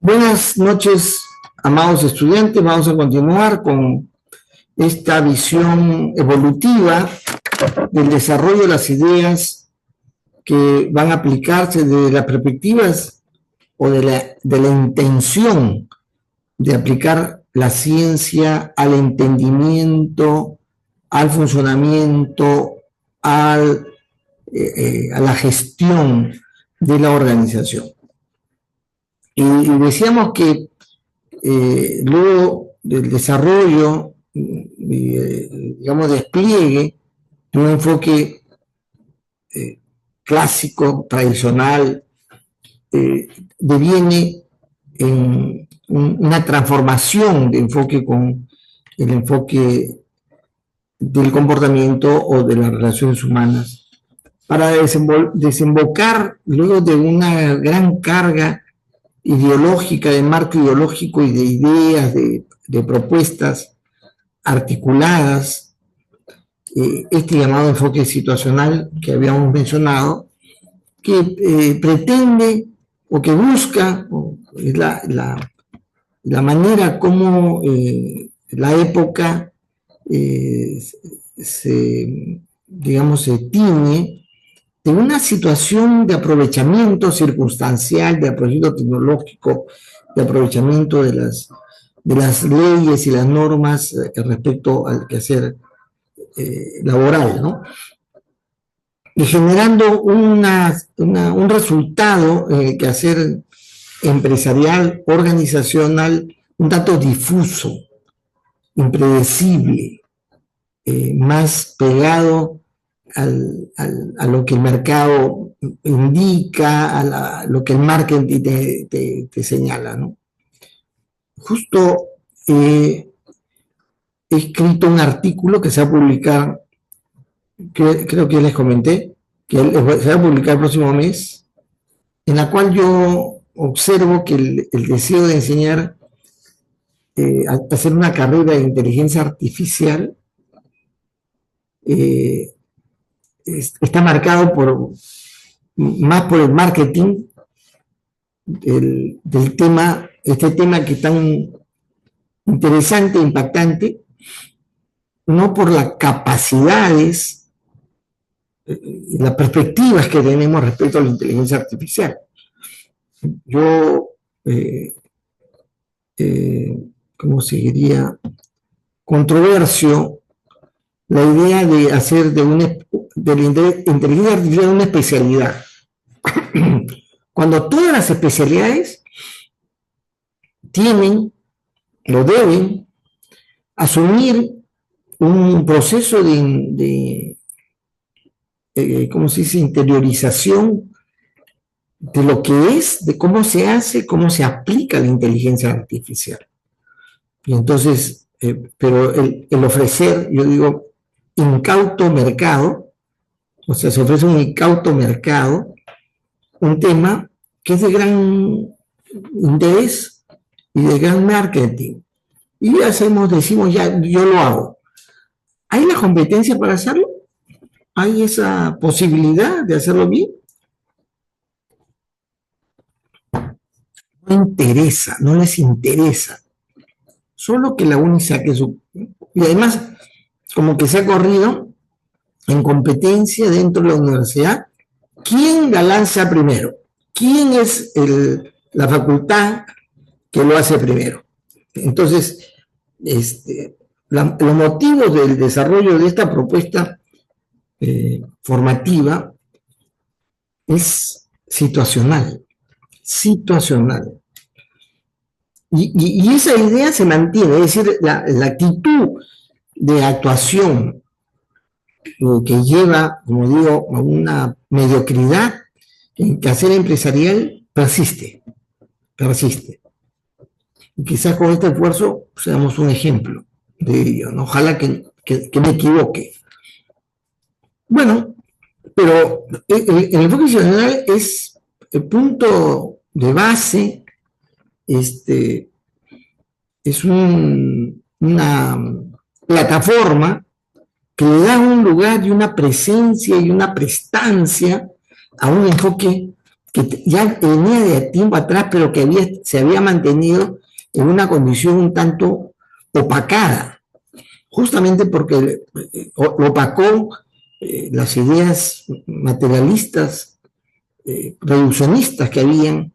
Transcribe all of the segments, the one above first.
Buenas noches, amados estudiantes. Vamos a continuar con esta visión evolutiva del desarrollo de las ideas que van a aplicarse desde las perspectivas o de la intención de aplicar la ciencia al entendimiento, al funcionamiento, a la gestión de la organización. Y decíamos que luego del desarrollo, digamos, despliegue de un enfoque clásico, tradicional, deviene en una transformación de enfoque con el enfoque del comportamiento o de las relaciones humanas, para desembocar luego de una gran carga ideológica, de marco ideológico y de ideas, de propuestas articuladas, este llamado enfoque situacional que habíamos mencionado, que pretende o que busca, es la manera como la época se tiñe de una situación de aprovechamiento circunstancial, de aprovechamiento tecnológico, de aprovechamiento de las leyes y las normas respecto al quehacer laboral, ¿no? Y generando un resultado en el quehacer empresarial, organizacional, un tanto difuso, impredecible, más pegado a lo que el mercado indica, a lo que el marketing te señala, ¿no? Justo he escrito un artículo que se va a publicar, creo que les comenté, que se va a publicar el próximo mes, en la cual yo observo que el deseo de enseñar, hacer una carrera de inteligencia artificial, está marcado más por el marketing del tema, este tema que es tan interesante e impactante, no por las capacidades y las perspectivas que tenemos respecto a la inteligencia artificial. Yo, ¿cómo se diría? Controversio la idea de hacer de la inteligencia artificial una especialidad. Cuando todas las especialidades tienen o deben asumir un proceso ¿cómo se dice?, interiorización de lo que es, de cómo se hace, cómo se aplica la inteligencia artificial. Y entonces, pero el ofrecer, yo digo, incauto mercado, o sea, se ofrece un incauto mercado, un tema que es de gran interés y de gran marketing. Y decimos ya, yo lo hago. ¿Hay la competencia para hacerlo? ¿Hay esa posibilidad de hacerlo bien? No interesa, no les interesa. Solo que la UNI saque su... Y además, como que se ha corrido en competencia dentro de la universidad, ¿quién la lanza primero? ¿Quién es la facultad que lo hace primero? Entonces, los motivos del desarrollo de esta propuesta formativa es situacional. Y esa idea se mantiene, es decir, la actitud de actuación que lleva, como digo, a una mediocridad en quehacer empresarial persiste. Y quizás con este esfuerzo seamos un ejemplo de ello, ¿no? Ojalá que me equivoque. Bueno, pero el enfoque institucional es el punto de base, es una plataforma que le da un lugar y una presencia y una prestancia a un enfoque que ya venía de tiempo atrás, pero que se había mantenido en una condición un tanto opacada, justamente porque lo opacó las ideas materialistas, reduccionistas que habían,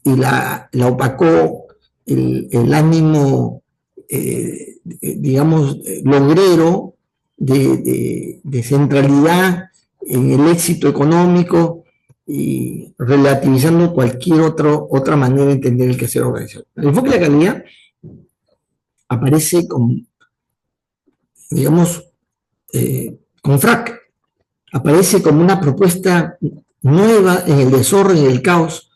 y la opacó el ánimo, digamos, logrero de centralidad en el éxito económico y relativizando cualquier otra manera de entender el quehacer organizacional. El enfoque de la calidad aparece con, digamos, con FRAC, aparece como una propuesta nueva en el desorden y el caos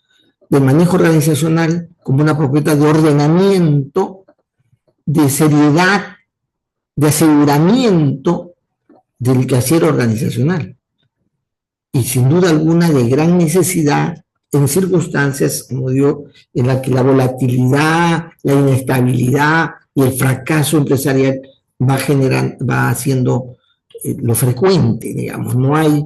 del manejo organizacional, como una propuesta de ordenamiento, de seriedad, de aseguramiento del quehacer organizacional. Y sin duda alguna de gran necesidad en circunstancias, como digo, en las que la volatilidad, la inestabilidad y el fracaso empresarial va haciendo lo frecuente, digamos. No hay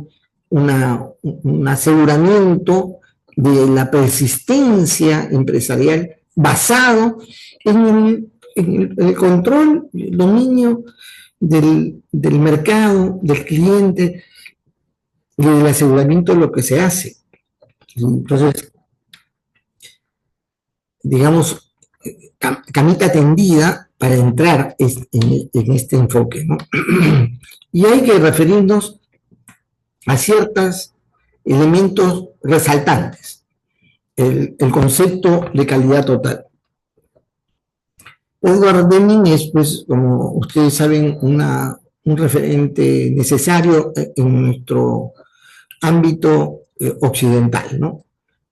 un aseguramiento de la persistencia empresarial basado en el control, el dominio del mercado, del cliente, y el aseguramiento de lo que se hace. Entonces, digamos, camita tendida para entrar en este enfoque, ¿no? Y hay que referirnos a ciertos elementos resaltantes. El concepto de calidad total. Edward Deming es, pues, como ustedes saben, un referente necesario en nuestro ámbito occidental, ¿no?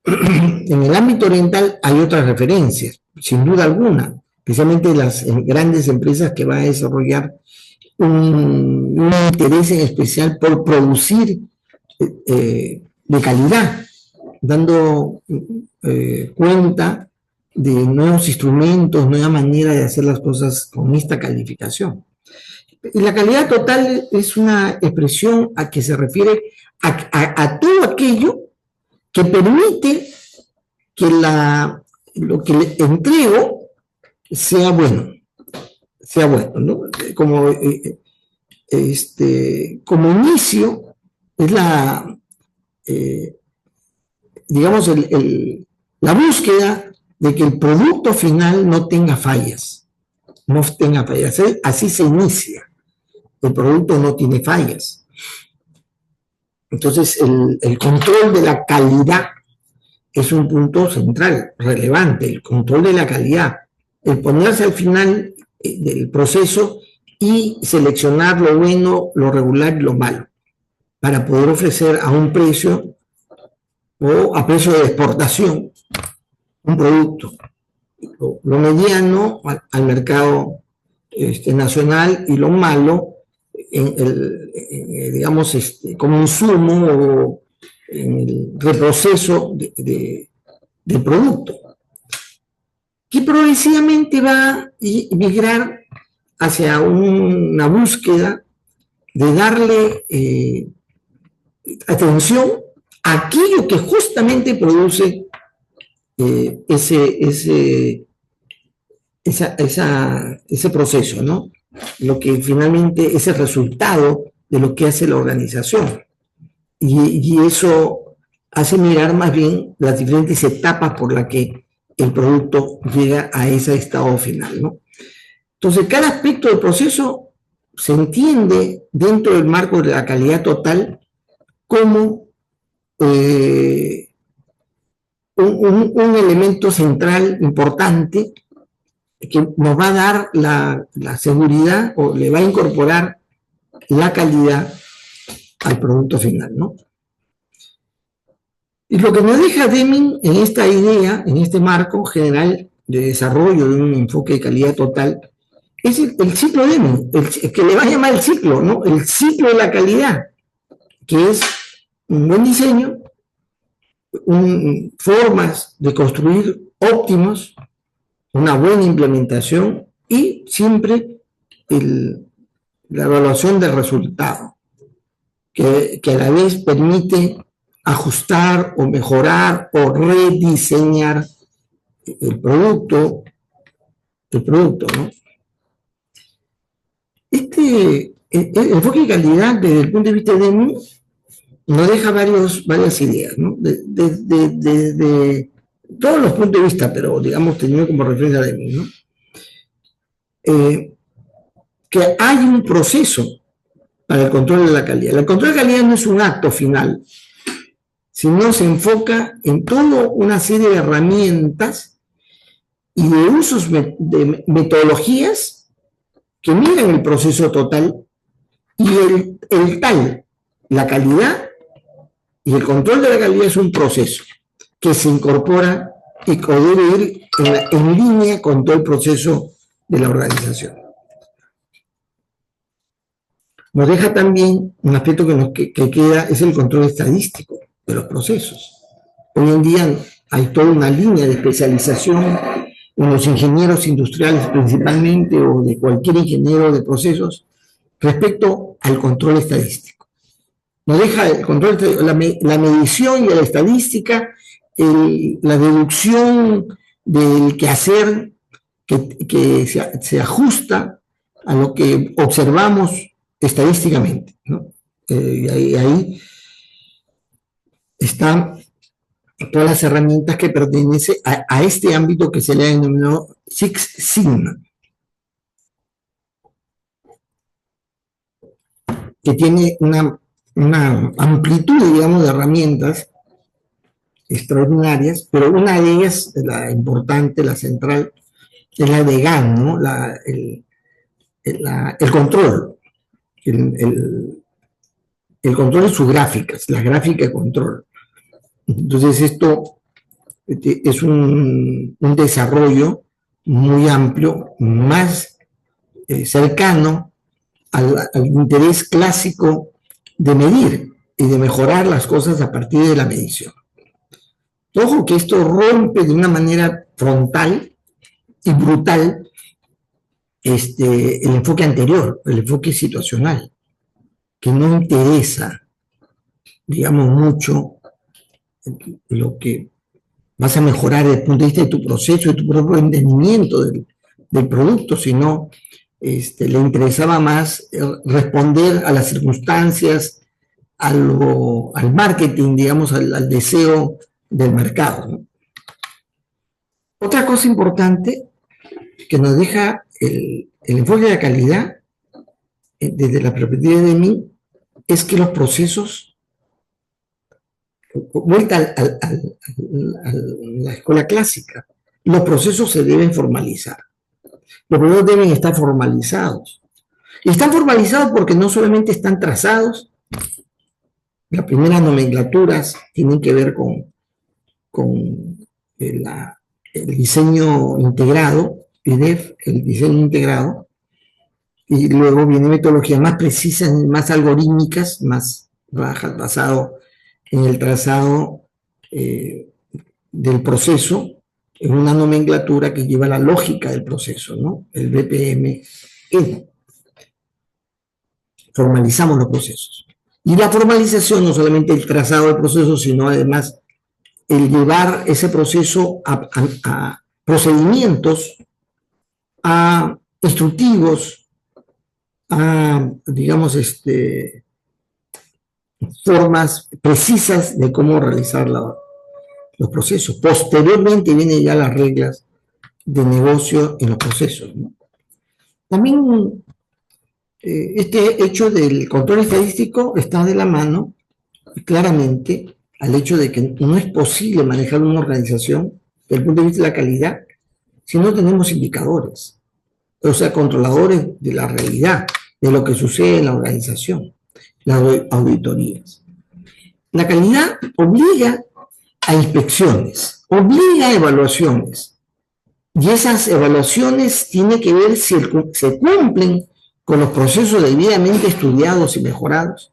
En el ámbito oriental hay otras referencias, sin duda alguna, especialmente las grandes empresas que van a desarrollar un interés en especial por producir de calidad, dando cuenta de nuevos instrumentos, nueva manera de hacer las cosas con esta calificación. Y la calidad total es una expresión a que se refiere a todo aquello que permite que lo que le entrego sea bueno, ¿no? Como inicio es digamos, la búsqueda de que el producto final no tenga fallas, así se inicia, el producto no tiene fallas. Entonces, el control de la calidad es un punto central, relevante, el control de la calidad, el ponerse al final del proceso y seleccionar lo bueno, lo regular y lo malo, para poder ofrecer a un precio o a precio de exportación un producto, lo mediano al mercado nacional y lo malo digamos, como insumo o en el reproceso del producto, que progresivamente va a migrar hacia una búsqueda de darle atención a aquello que justamente produce ese proceso, ¿no? Lo que finalmente es el resultado de lo que hace la organización. Y eso hace mirar más bien las diferentes etapas por las que el producto llega a ese estado final, ¿no? Entonces, cada aspecto del proceso se entiende dentro del marco de la calidad total como un elemento central importante que nos va a dar la seguridad o le va a incorporar la calidad al producto final, ¿no? Y lo que nos deja Deming en esta idea, en este marco general de desarrollo de un enfoque de calidad total, es el ciclo Deming, que le va a llamar el ciclo, ¿no? El ciclo de la calidad, que es un buen diseño, formas de construir óptimos, una buena implementación y siempre la evaluación del resultado, que a la vez permite ajustar o mejorar o rediseñar el producto, ¿no? El enfoque de calidad desde el punto de vista de mí nos deja varias ideas, ¿no? Desde todos los puntos de vista, pero digamos teniendo como referencia de mí, ¿no? Que hay un proceso para el control de la calidad. El control de calidad no es un acto final, sino se enfoca en toda una serie de herramientas y de usos de metodologías que miran el proceso total y la calidad y el control de la calidad es un proceso que se incorpora y que debe ir en línea con todo el proceso de la organización. Nos deja también un aspecto que queda, es el control estadístico de los procesos. Hoy en día hay toda una línea de especialización en los ingenieros industriales principalmente, o de cualquier ingeniero de procesos, respecto al control estadístico. Nos deja el control, la medición y la estadística, la deducción del quehacer que se ajusta a lo que observamos estadísticamente, ¿no? Ahí están todas las herramientas que pertenecen a este ámbito que se le ha denominado Six Sigma, que tiene una amplitud, digamos, de herramientas extraordinarias, pero una de ellas, la importante, la central, es la de GAN, ¿no? El control. El control de sus gráficas, la gráfica de control. Entonces esto es un desarrollo muy amplio, más cercano al interés clásico de medir y de mejorar las cosas a partir de la medición. Ojo que esto rompe de una manera frontal y brutal el enfoque anterior, el enfoque situacional, que no interesa, digamos, mucho lo que vas a mejorar desde el punto de vista de tu proceso, de tu propio entendimiento del producto, sino le interesaba más responder a las circunstancias, al marketing, digamos, al deseo del mercado, ¿no? Otra cosa importante que nos deja el enfoque de la calidad desde la perspectiva de mí es que los procesos, vuelta a la escuela clásica, los procesos se deben formalizar. Los procesos deben estar formalizados. Y están formalizados porque no solamente están trazados, las primeras nomenclaturas tienen que ver con el diseño integrado, PIDEF, el diseño integrado, y luego viene metodologías más precisas, más algorítmicas, más bajas, basado en el trazado del proceso, en una nomenclatura que lleva la lógica del proceso, ¿no? El BPM. Formalizamos los procesos. Y la formalización, no solamente el trazado del proceso, sino además el llevar ese proceso a procedimientos, a instructivos, a, digamos, formas precisas de cómo realizar los procesos. Posteriormente vienen ya las reglas de negocio en los procesos, ¿no? También este hecho del control estadístico está de la mano claramente al hecho de que no es posible manejar una organización desde el punto de vista de la calidad si no tenemos indicadores, o sea, controladores de la realidad, de lo que sucede en la organización, las auditorías. La calidad obliga a inspecciones, obliga a evaluaciones, y esas evaluaciones tienen que ver si se cumplen con los procesos debidamente estudiados y mejorados,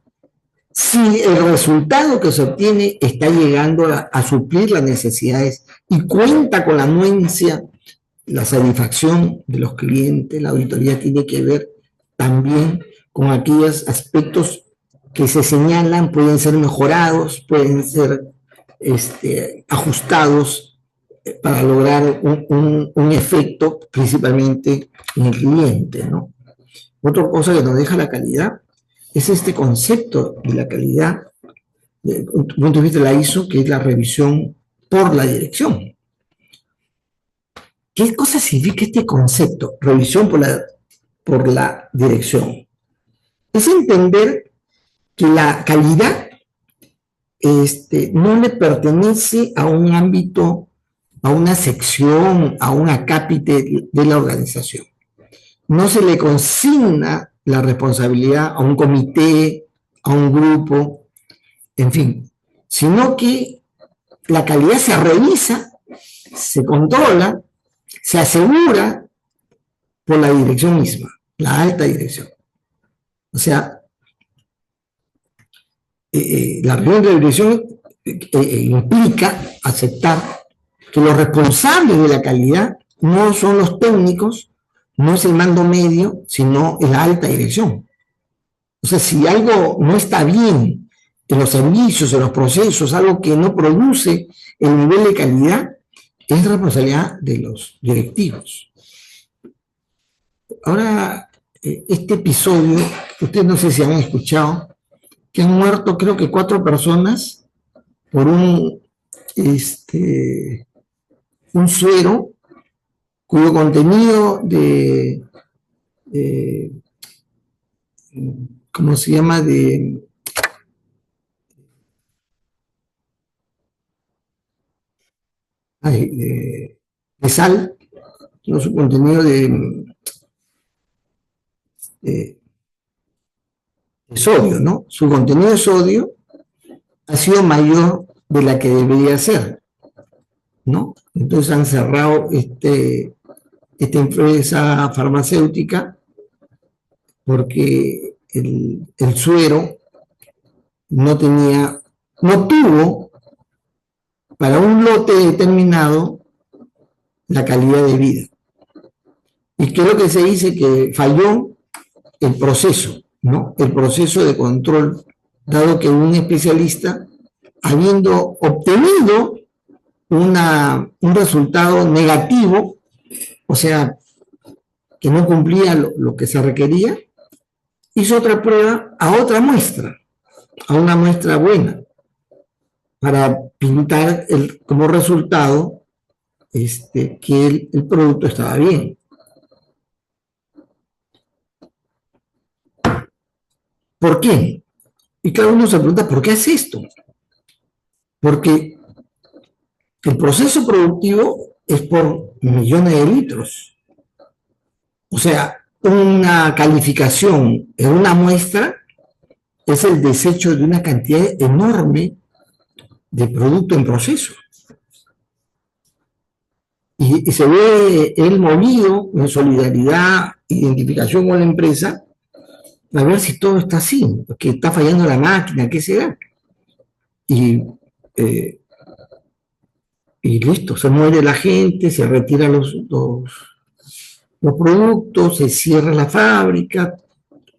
si el resultado que se obtiene está llegando a suplir las necesidades y cuenta con la anuencia, la satisfacción de los clientes. La auditoría tiene que ver también con aquellos aspectos que se señalan pueden ser mejorados, pueden ser ajustados para lograr un efecto principalmente en el cliente, ¿no? Otra cosa que nos deja la calidad es este concepto de la calidad, desde un punto de vista de la ISO, que es la revisión por la dirección. ¿Qué cosa significa este concepto, revisión por la dirección? Es entender que la calidad no le pertenece a un ámbito, a una sección, a un acápite de la organización. No se le consigna la responsabilidad a un comité, a un grupo, en fin, sino que la calidad se revisa, se controla, se asegura por la dirección misma, la alta dirección. O sea, la reunión de la dirección implica aceptar que los responsables de la calidad no son los técnicos, no es el mando medio, sino la alta dirección. O sea, si algo no está bien en los servicios, en los procesos, algo que no produce el nivel de calidad, es responsabilidad de los directivos. Ahora, este episodio, ustedes no sé si han escuchado, que han muerto creo que 4 personas por un suero cuyo contenido ¿cómo se llama? De sal, no, su contenido de sodio, ¿no? Su contenido de sodio ha sido mayor de la que debería ser, ¿no? Entonces han cerrado esta empresa farmacéutica porque el suero no tuvo para un lote determinado la calidad de vida. Y que es lo que se dice, que falló el proceso, ¿no? El proceso de control, dado que un especialista, habiendo obtenido un resultado negativo, o sea, que no cumplía lo que se requería, hizo otra prueba a otra muestra, a una muestra buena, para pintar como resultado que el producto estaba bien. ¿Por qué? Y cada uno se pregunta, ¿por qué hace esto? Porque el proceso productivo es por millones de litros. O sea, una calificación en una muestra es el desecho de una cantidad enorme de producto en proceso. Y se ve él movido en solidaridad, identificación con la empresa, a ver si todo está así, que está fallando la máquina, qué será. Y listo, se muere la gente, se retiran los productos, se cierra la fábrica,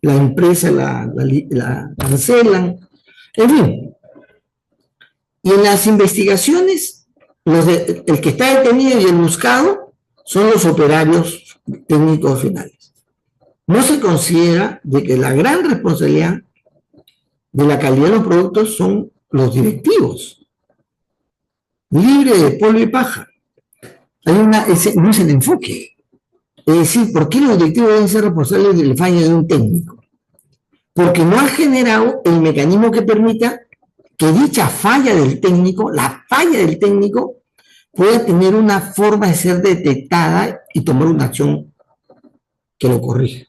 la empresa la cancelan, en fin. Y en las investigaciones, el que está detenido y el buscado son los operarios técnicos finales. No se considera de que la gran responsabilidad de la calidad de los productos son los directivos, libre de polvo y paja. Ese no es el enfoque. Es decir, ¿por qué los directivos deben ser responsables del fallo de un técnico? Porque no ha generado el mecanismo que permita que dicha falla del técnico, la falla del técnico, pueda tener una forma de ser detectada y tomar una acción que lo corrija.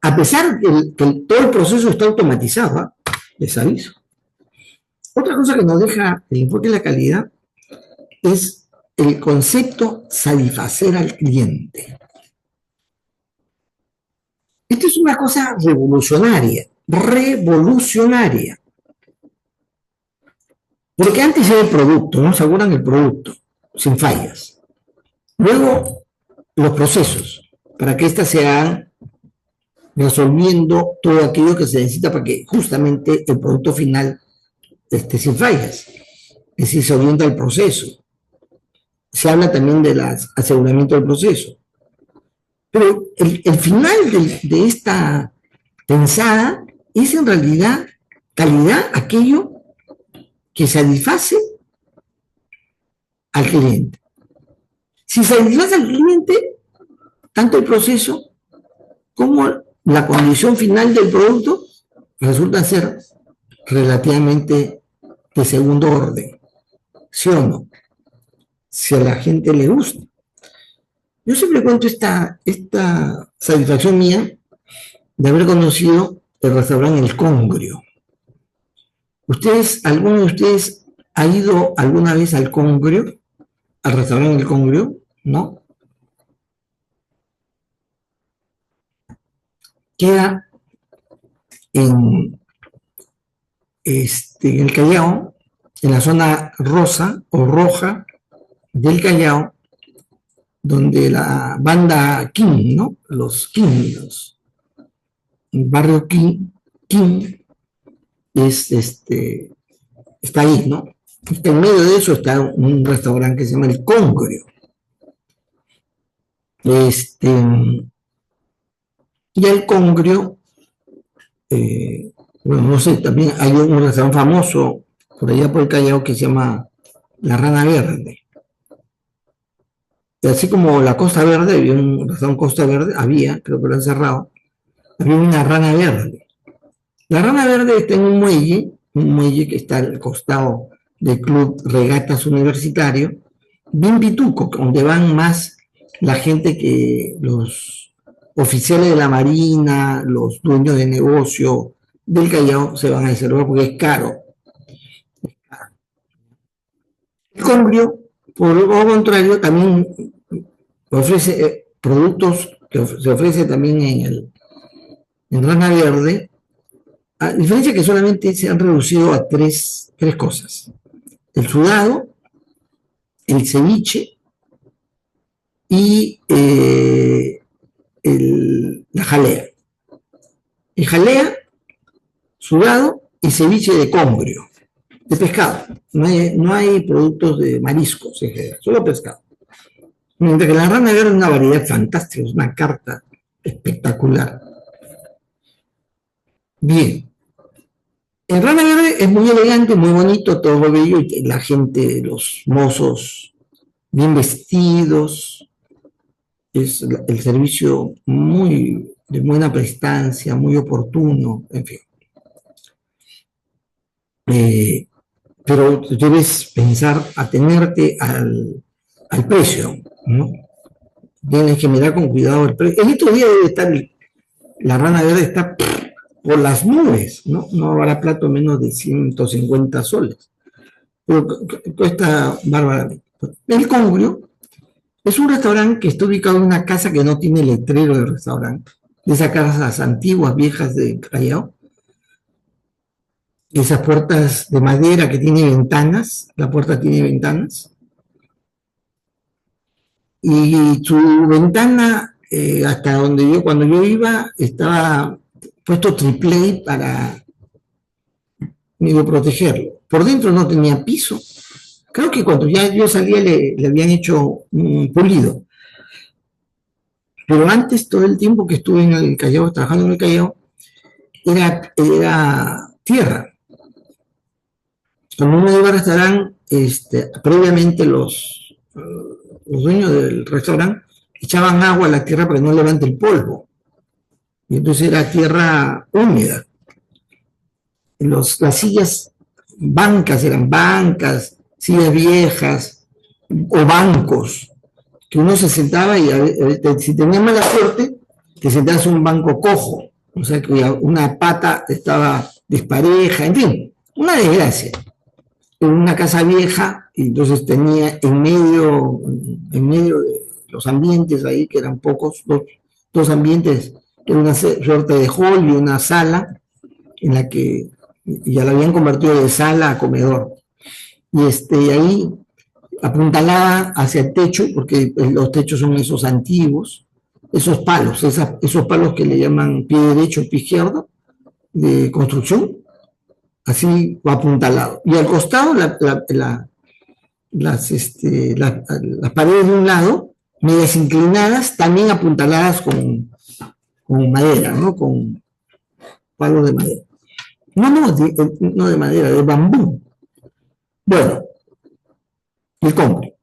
A pesar de que todo el proceso está automatizado, les aviso. Otra cosa que nos deja el enfoque de la calidad es el concepto satisfacer al cliente. Esto es una cosa revolucionaria. Porque antes era el producto, ¿no? Se aseguran el producto, sin fallas. Luego, los procesos, para que éstas sean resolviendo todo aquello que se necesita para que justamente el producto final esté sin fallas. Es decir, se orienta el proceso. Se habla también del aseguramiento del proceso. Pero el final de esta pensada es en realidad calidad, aquello que satisface al cliente. Si satisface al cliente, tanto el proceso como la condición final del producto resulta ser relativamente de segundo orden, ¿sí o no? Si a la gente le gusta. Yo siempre cuento esta satisfacción mía de haber conocido el restaurante El Congrio. ¿Alguno de ustedes ha ido alguna vez al Congrio? ¿Al restaurante El Congrio? ¿No? Queda en el Callao, en la zona rosa o roja del Callao, donde la banda King, ¿no? Los King, el barrio King es está ahí, ¿no? En medio de eso está un restaurante que se llama El Congrio. Y El Congrio, bueno, no sé, también hay un restaurante famoso por allá por el Callao que se llama La Rana Verde. Y así como la Costa Verde, había un restaurante Costa Verde, creo que lo han cerrado, había una Rana Verde. La Rana Verde está en un muelle que está al costado del Club Regatas Universitario, bien pituco, donde van más la gente que los oficiales de la Marina, los dueños de negocio del Callao se van a ese lugar porque es caro. El Congrio, por lo contrario, también ofrece productos que se ofrece también en Rana Verde, a diferencia que solamente se han reducido a tres cosas: el sudado, el ceviche y la jalea. El jalea, sudado y ceviche de congrio, de pescado. No hay productos de mariscos en general, solo pescado. Mientras que la Rana Verde es una variedad fantástica, es una carta espectacular. Bien. El Rana Verde es muy elegante, muy bonito, todo bello, y la gente, los mozos bien vestidos, es el servicio muy de buena prestancia, muy oportuno, en fin. Pero debes pensar, atenerte al precio, ¿no? Tienes que mirar con cuidado el precio. En estos días debe estar, la Rana Verde está por las nubes, ¿no? No habrá plato menos de 150 soles. Pero cuesta bárbaramente. El Congrio es un restaurante que está ubicado en una casa que no tiene letrero de restaurante, de esas casas antiguas, viejas de Callao, esas puertas de madera que tiene ventanas, la puerta tiene ventanas, y su ventana, hasta donde cuando yo iba, estaba puesto triple para medio protegerlo. Por dentro no tenía piso. Creo que cuando ya yo salía le habían hecho un pulido. Pero antes, todo el tiempo que estuve en el Callao, trabajando en el Callao, era tierra. Cuando uno iba al restaurante, previamente los dueños del restaurante echaban agua a la tierra para que no levante el polvo. Y entonces era tierra húmeda. Las sillas, eran bancas, sillas viejas o bancos, que uno se sentaba y si tenía mala suerte, te sentabas en un banco cojo, o sea que una pata estaba despareja, en fin, una desgracia. En una casa vieja, y entonces tenía en medio de los ambientes ahí, que eran pocos, dos ambientes, era una suerte de hall y una sala, en la que ya la habían convertido de sala a comedor. Y ahí apuntalada hacia el techo, porque los techos son esos antiguos, esos palos, esos palos que le llaman pie derecho, pie izquierdo, de construcción, así apuntalado. Y al costado las paredes de un lado, medias inclinadas, también apuntaladas con madera, ¿no? Con palos de madera. No de madera, de bambú. Bueno, el cóncreto.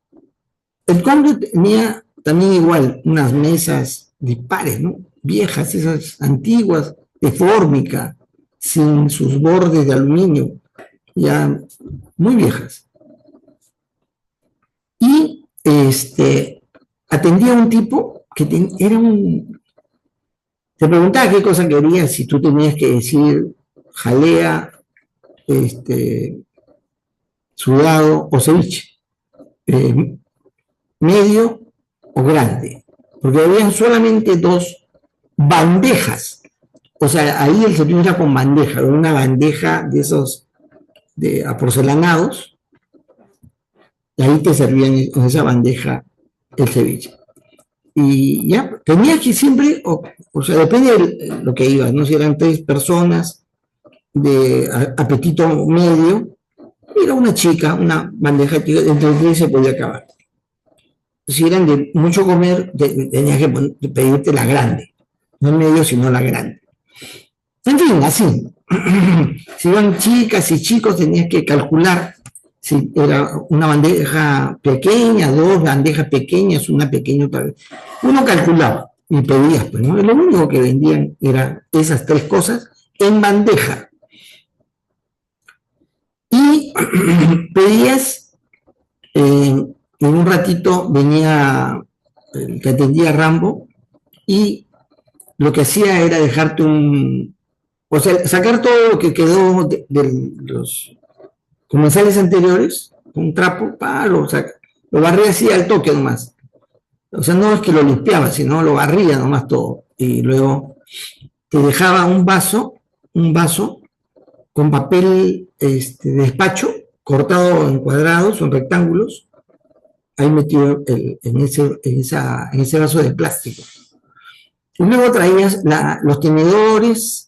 El cóncreto tenía también igual unas mesas dispares, ¿no? Viejas, esas antiguas, de fórmica, sin sus bordes de aluminio, ya muy viejas. Y atendía a un tipo que era un... Te preguntaba qué cosa querías, si tú tenías que decir jalea, sudado o ceviche, medio o grande, porque había solamente dos bandejas. O sea, ahí el servicio era con bandeja, una bandeja de esos de aporcelanados, y ahí te servían en esa bandeja el ceviche. Y ya, tenía que siempre, o sea, depende de lo que ibas, ¿no? Si eran 3 personas de apetito medio, era una chica, una bandeja, entre 3 se podía acabar. Si eran de mucho comer, tenías que pedirte la grande, no el medio, sino la grande. En fin, así. Si iban chicas y chicos, tenías que calcular si era una bandeja pequeña, 2 bandejas pequeñas, una pequeña otra vez. Uno calculaba y pedías, pues, ¿no? Lo único que vendían eran esas 3 cosas en bandeja. Y pedías, en un ratito venía el que atendía a Rambo y lo que hacía era dejarte o sea, sacar todo lo que quedó de los comensales anteriores, un trapo, lo barría así al toque nomás. O sea, no es que lo limpiaba, sino lo barría nomás todo. Y luego te dejaba un vaso con papel de despacho, cortado en cuadrados o en rectángulos, ahí metido en ese vaso de plástico. Y luego traías los tenedores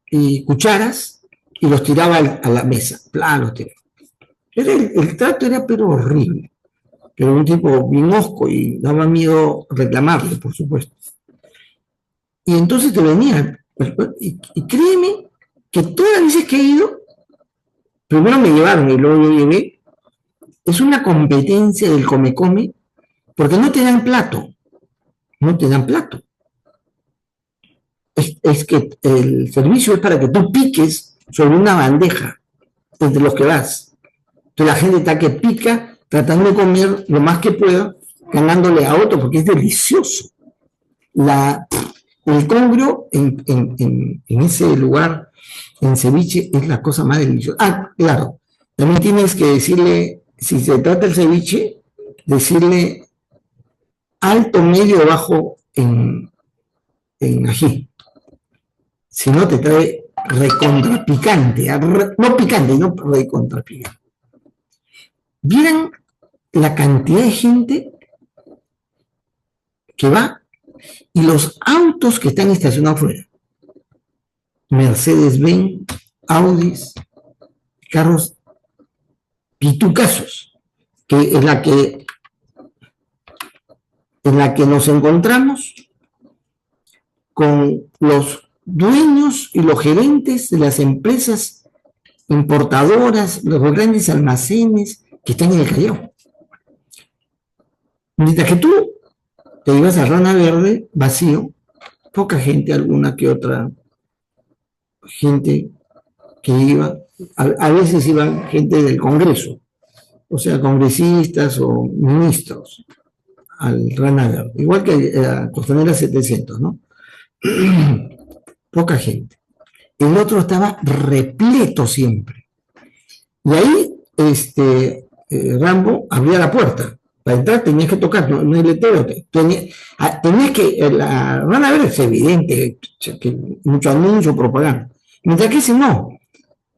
y cucharas y los tiraba a la mesa. Los tiraba. El trato era pero horrible. Pero un tipo bien hosco y daba miedo reclamarle, por supuesto. Y entonces te venía. Y créeme que todas las veces que he ido, primero me llevaron y luego yo llevé, es una competencia del come-come, porque no te dan plato. No te dan plato. Es que el servicio es para que tú piques sobre una bandeja entre los que vas. Entonces la gente está que pica tratando de comer lo más que pueda, ganándole a otro, porque es delicioso. El congrio en ese lugar, en ceviche, es la cosa más deliciosa. Ah, claro, también tienes que decirle, si se trata el ceviche, decirle alto, medio, bajo en ají. Si no, te trae recontra picante, no picante, no recontra picante. ¿Vieran la cantidad de gente que va y los autos que están estacionados afuera? Mercedes-Benz, Audis, carros pitucasos, que en la que nos encontramos con los dueños y los gerentes de las empresas importadoras, los grandes almacenes que están en el Callao. Mientras que tú te ibas a Rana Verde vacío, poca gente, alguna que otra gente que iba, a veces iban gente del Congreso, o sea, congresistas o ministros al Rana Verde, igual que a Costanera 700, ¿no? Poca gente. El otro estaba repleto siempre. Y ahí, Rambo abría la puerta. Para entrar tenías que tocar, no hay letero. Tenías que, la Rana Verde es evidente, que mucho anuncio, propaganda. Mientras que ese no.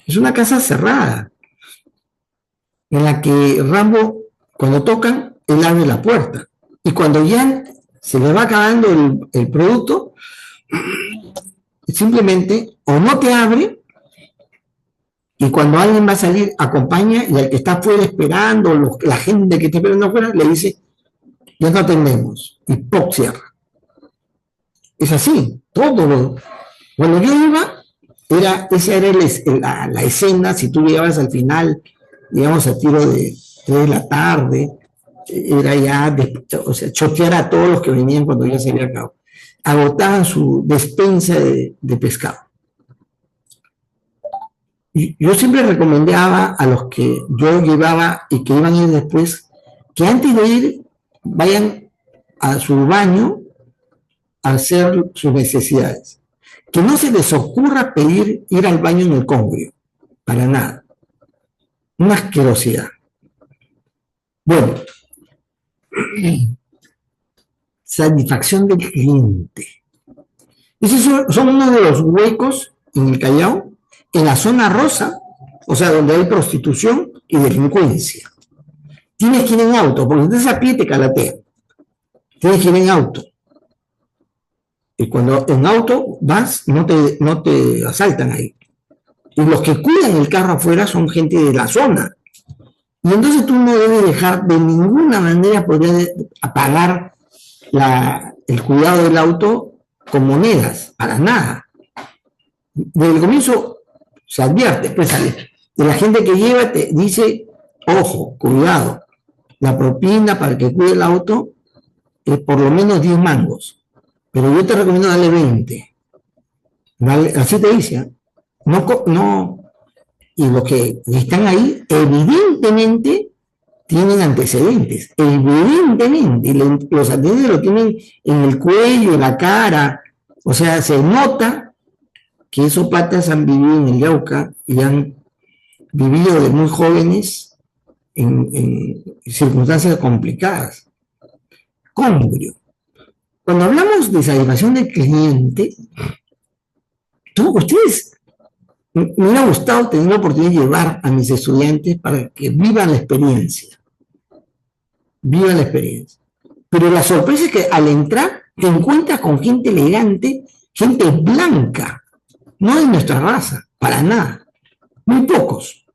Es una casa cerrada, en la que Rambo, cuando tocan, él abre la puerta. Y cuando ya se les va acabando el producto, simplemente o no te abre, y cuando alguien va a salir, acompaña, y al que está afuera esperando, la gente que está esperando afuera, le dice, ya no atendemos, y ¡pop! Cierra. Es así, todo. Cuando yo iba, esa era la escena. Si tú llegabas al final, digamos a tiro de 3 de la tarde, era ya, o sea, chotear a todos los que venían cuando ya se había acabado. Agotaban su despensa de pescado. Y yo siempre recomendaba a los que yo llevaba y que iban a ir después, que antes de ir vayan a su baño a hacer sus necesidades. Que no se les ocurra pedir ir al baño en el congrio, para nada. Una asquerosidad. Bueno, satisfacción del cliente. Esos son uno de los huecos en el Callao, en la zona rosa, o sea, donde hay prostitución y delincuencia. Tienes que ir en auto, porque entonces a pie te calatean. Tienes que ir en auto. Y cuando en auto vas, no te asaltan ahí. Y los que cuidan el carro afuera son gente de la zona. Y entonces tú no debes dejar de ninguna manera poder pagar el cuidado del auto con monedas, para nada. Desde el comienzo se advierte, pues sale. De la gente que lleva te dice, ojo, cuidado, la propina para que cuide el auto es por lo menos 10 mangos. Pero yo te recomiendo darle 20. Así te dice. No, y los que están ahí, evidentemente, tienen antecedentes. Evidentemente. Y los antecedentes lo tienen en el cuello, en la cara. O sea, se nota que esos patas han vivido en el Yauca y han vivido de muy jóvenes en circunstancias complicadas. Congrio. Cuando hablamos de satisfacción del cliente, ustedes, me hubiera gustado tener la oportunidad de llevar a mis estudiantes para que vivan la experiencia. Vivan la experiencia. Pero la sorpresa es que al entrar te encuentras con gente elegante, gente blanca, no de nuestra raza, para nada. Muy pocos.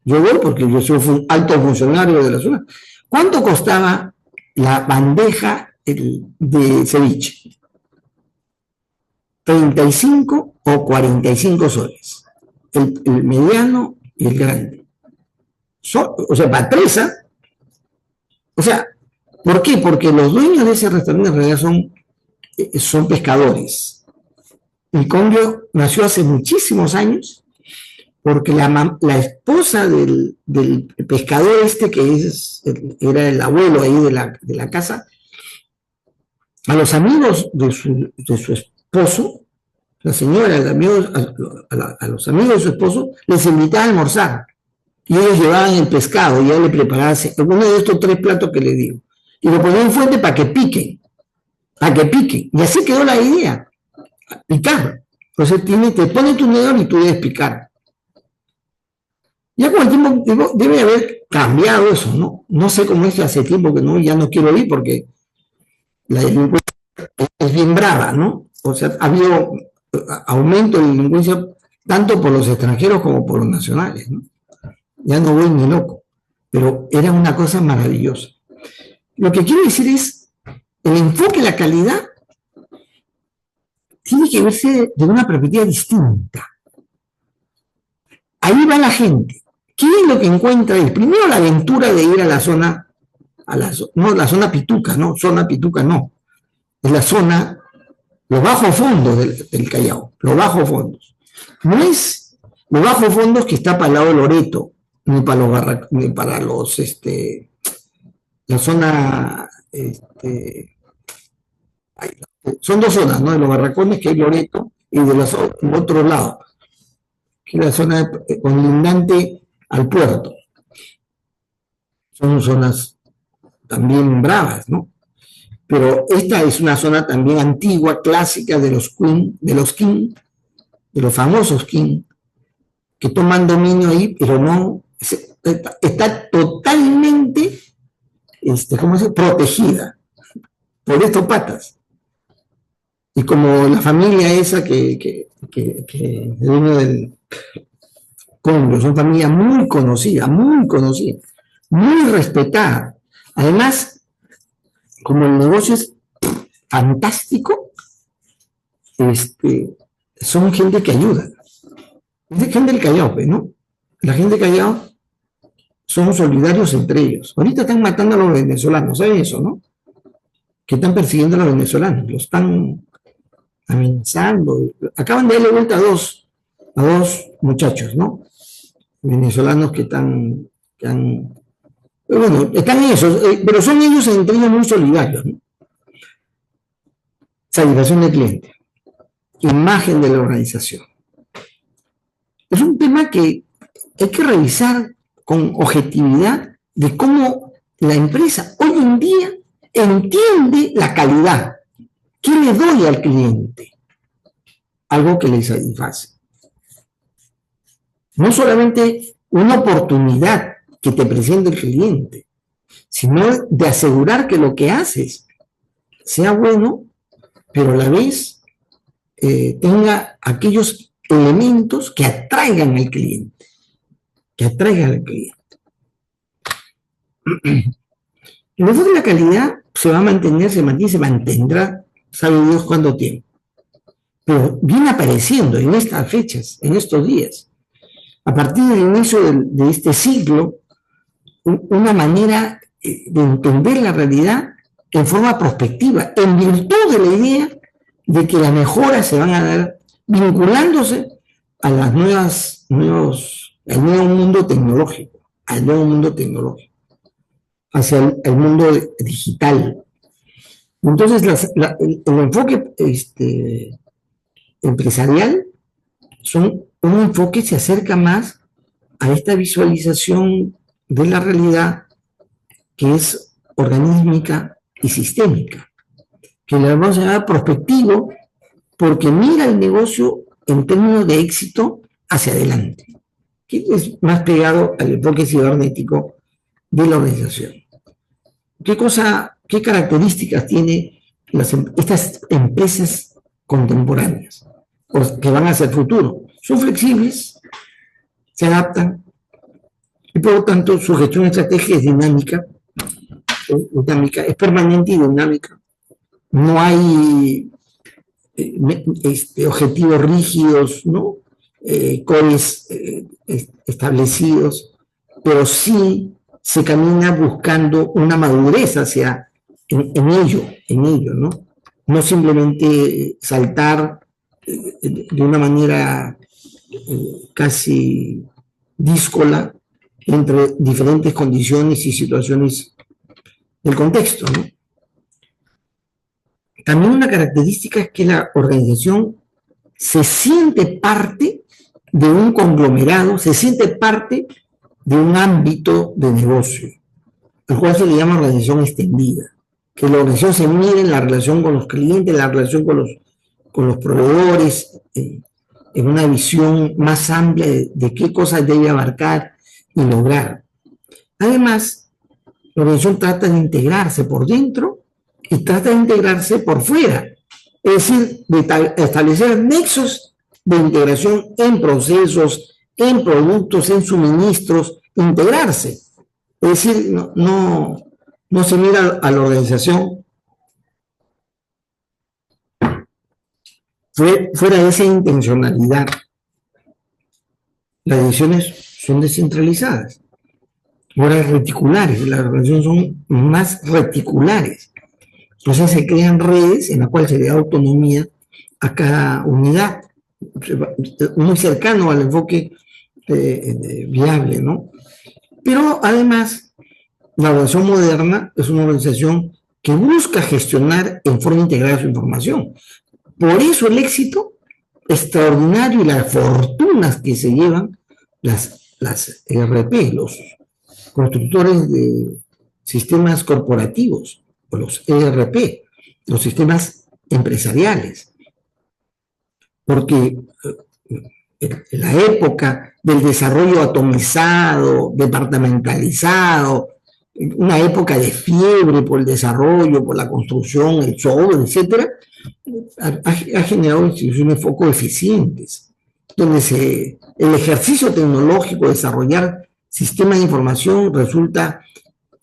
Yo voy porque yo soy alto funcionario de la zona. ¿Cuánto costaba la bandeja de ceviche? 35 o 45 soles. El mediano y el grande. O sea, para presa. O sea, ¿por qué? Porque los dueños de ese restaurante en realidad son pescadores. El congrio nació hace muchísimos años porque la esposa del pescador que era el abuelo ahí de la casa, a los amigos de su esposo, la señora, a los amigos de su esposo, les invitaba a almorzar. Y ellos llevaban el pescado y ella le preparaba uno de estos 3 platos que le digo. Y lo ponían en fuente para que piquen. Para que piquen. Y así quedó la idea. Picar. Entonces te ponen tu tenedor y tú debes picar. Ya con el tiempo debe haber cambiado eso, ¿no? No sé cómo es que hace tiempo que ya no quiero ir porque la delincuencia es bien brava, ¿no? O sea, ha habido aumento de delincuencia tanto por los extranjeros como por los nacionales, ¿no? Ya no voy ni loco, pero era una cosa maravillosa. Lo que quiero decir es, el enfoque, la calidad, tiene que verse de una perspectiva distinta. Ahí va la gente. ¿Qué es lo que encuentra él? Primero la aventura de ir a la zona, no, la zona pituca, no, zona pituca no. Es la zona, los bajos fondos del Callao, los bajos fondos. No es los bajos fondos que está para el lado de Loreto, ni para los la zona, son 2 zonas, ¿no? De los barracones, que hay Loreto, y del otro lado, que es la zona conlindante al puerto. Son zonas también bravas, ¿no? Pero esta es una zona también antigua, clásica de los king, de los famosos king, que toman dominio ahí, pero no, está totalmente, ¿cómo se dice?, protegida. por estos patas. Y como la familia esa que dueño del Congo, son familia muy conocida, muy respetada. Además, como el negocio es fantástico, son gente que ayuda. Es de gente del Callao, ¿no? La gente del Callao son solidarios entre ellos. Ahorita están matando a los venezolanos, ¿saben eso, no? Que están persiguiendo a los venezolanos, los están amenazando. Acaban de darle vuelta a dos muchachos, ¿no? Venezolanos que han, bueno, están esos, pero son ellos entre ellos muy solidarios, ¿no? Satisfacción del cliente, imagen de la organización. Es un tema que hay que revisar con objetividad de cómo la empresa hoy en día entiende la calidad. ¿Qué le doy al cliente? Algo que le satisface. No solamente una oportunidad que te presenta el cliente, sino de asegurar que lo que haces sea bueno, pero a la vez tenga aquellos elementos que atraigan al cliente, El enfoque de la calidad se va a mantener, se mantiene, se mantendrá, sabe Dios cuánto tiempo. Pero viene apareciendo en estas fechas, en estos días, a partir del inicio de este siglo, una manera de entender la realidad en forma prospectiva, en virtud de la idea de que las mejoras se van a dar vinculándose a las al nuevo mundo tecnológico, hacia el mundo digital. Entonces, el enfoque empresarial un enfoque se acerca más a esta visualización de la realidad que es organísmica y sistémica, que le vamos a llamar prospectivo porque mira el negocio en términos de éxito hacia adelante, que es más pegado al enfoque cibernético de la organización. ¿Qué características tienen estas empresas contemporáneas que van hacia el futuro? Son flexibles, se adaptan y por lo tanto su gestión estratégica es dinámica, es permanente y dinámica. No hay objetivos rígidos, ¿no? Cores establecidos, pero sí se camina buscando una madurez en ello, ¿no? No simplemente saltar de una manera casi díscola entre diferentes condiciones y situaciones del contexto, ¿no? También una característica es que la organización se siente parte de un conglomerado, se siente parte de un ámbito de negocio, al cual se le llama organización extendida, que la organización se mide en la relación con los clientes, en la relación con los proveedores, en una visión más amplia de qué cosas debe abarcar y lograr. Además, la organización trata de integrarse por dentro y trata de integrarse por fuera, es decir, de establecer nexos de integración en procesos, en productos, en suministros, integrarse. Es decir, no se mira a la organización fuera de esa intencionalidad. Las decisiones son descentralizadas, ahora reticulares, las organizaciones son más reticulares. Entonces se crean redes en las cuales se le da autonomía a cada unidad, muy cercano al enfoque viable, ¿no? Pero además, la organización moderna es una organización que busca gestionar en forma integrada su información. Por eso el éxito extraordinario y las fortunas que se llevan las ERP, los constructores de sistemas corporativos, o los ERP, los sistemas empresariales. Porque en la época del desarrollo atomizado, departamentalizado, una época de fiebre por el desarrollo, por la construcción, el software, etcétera, ha generado instituciones poco eficientes, donde el ejercicio tecnológico, desarrollar sistemas de información resulta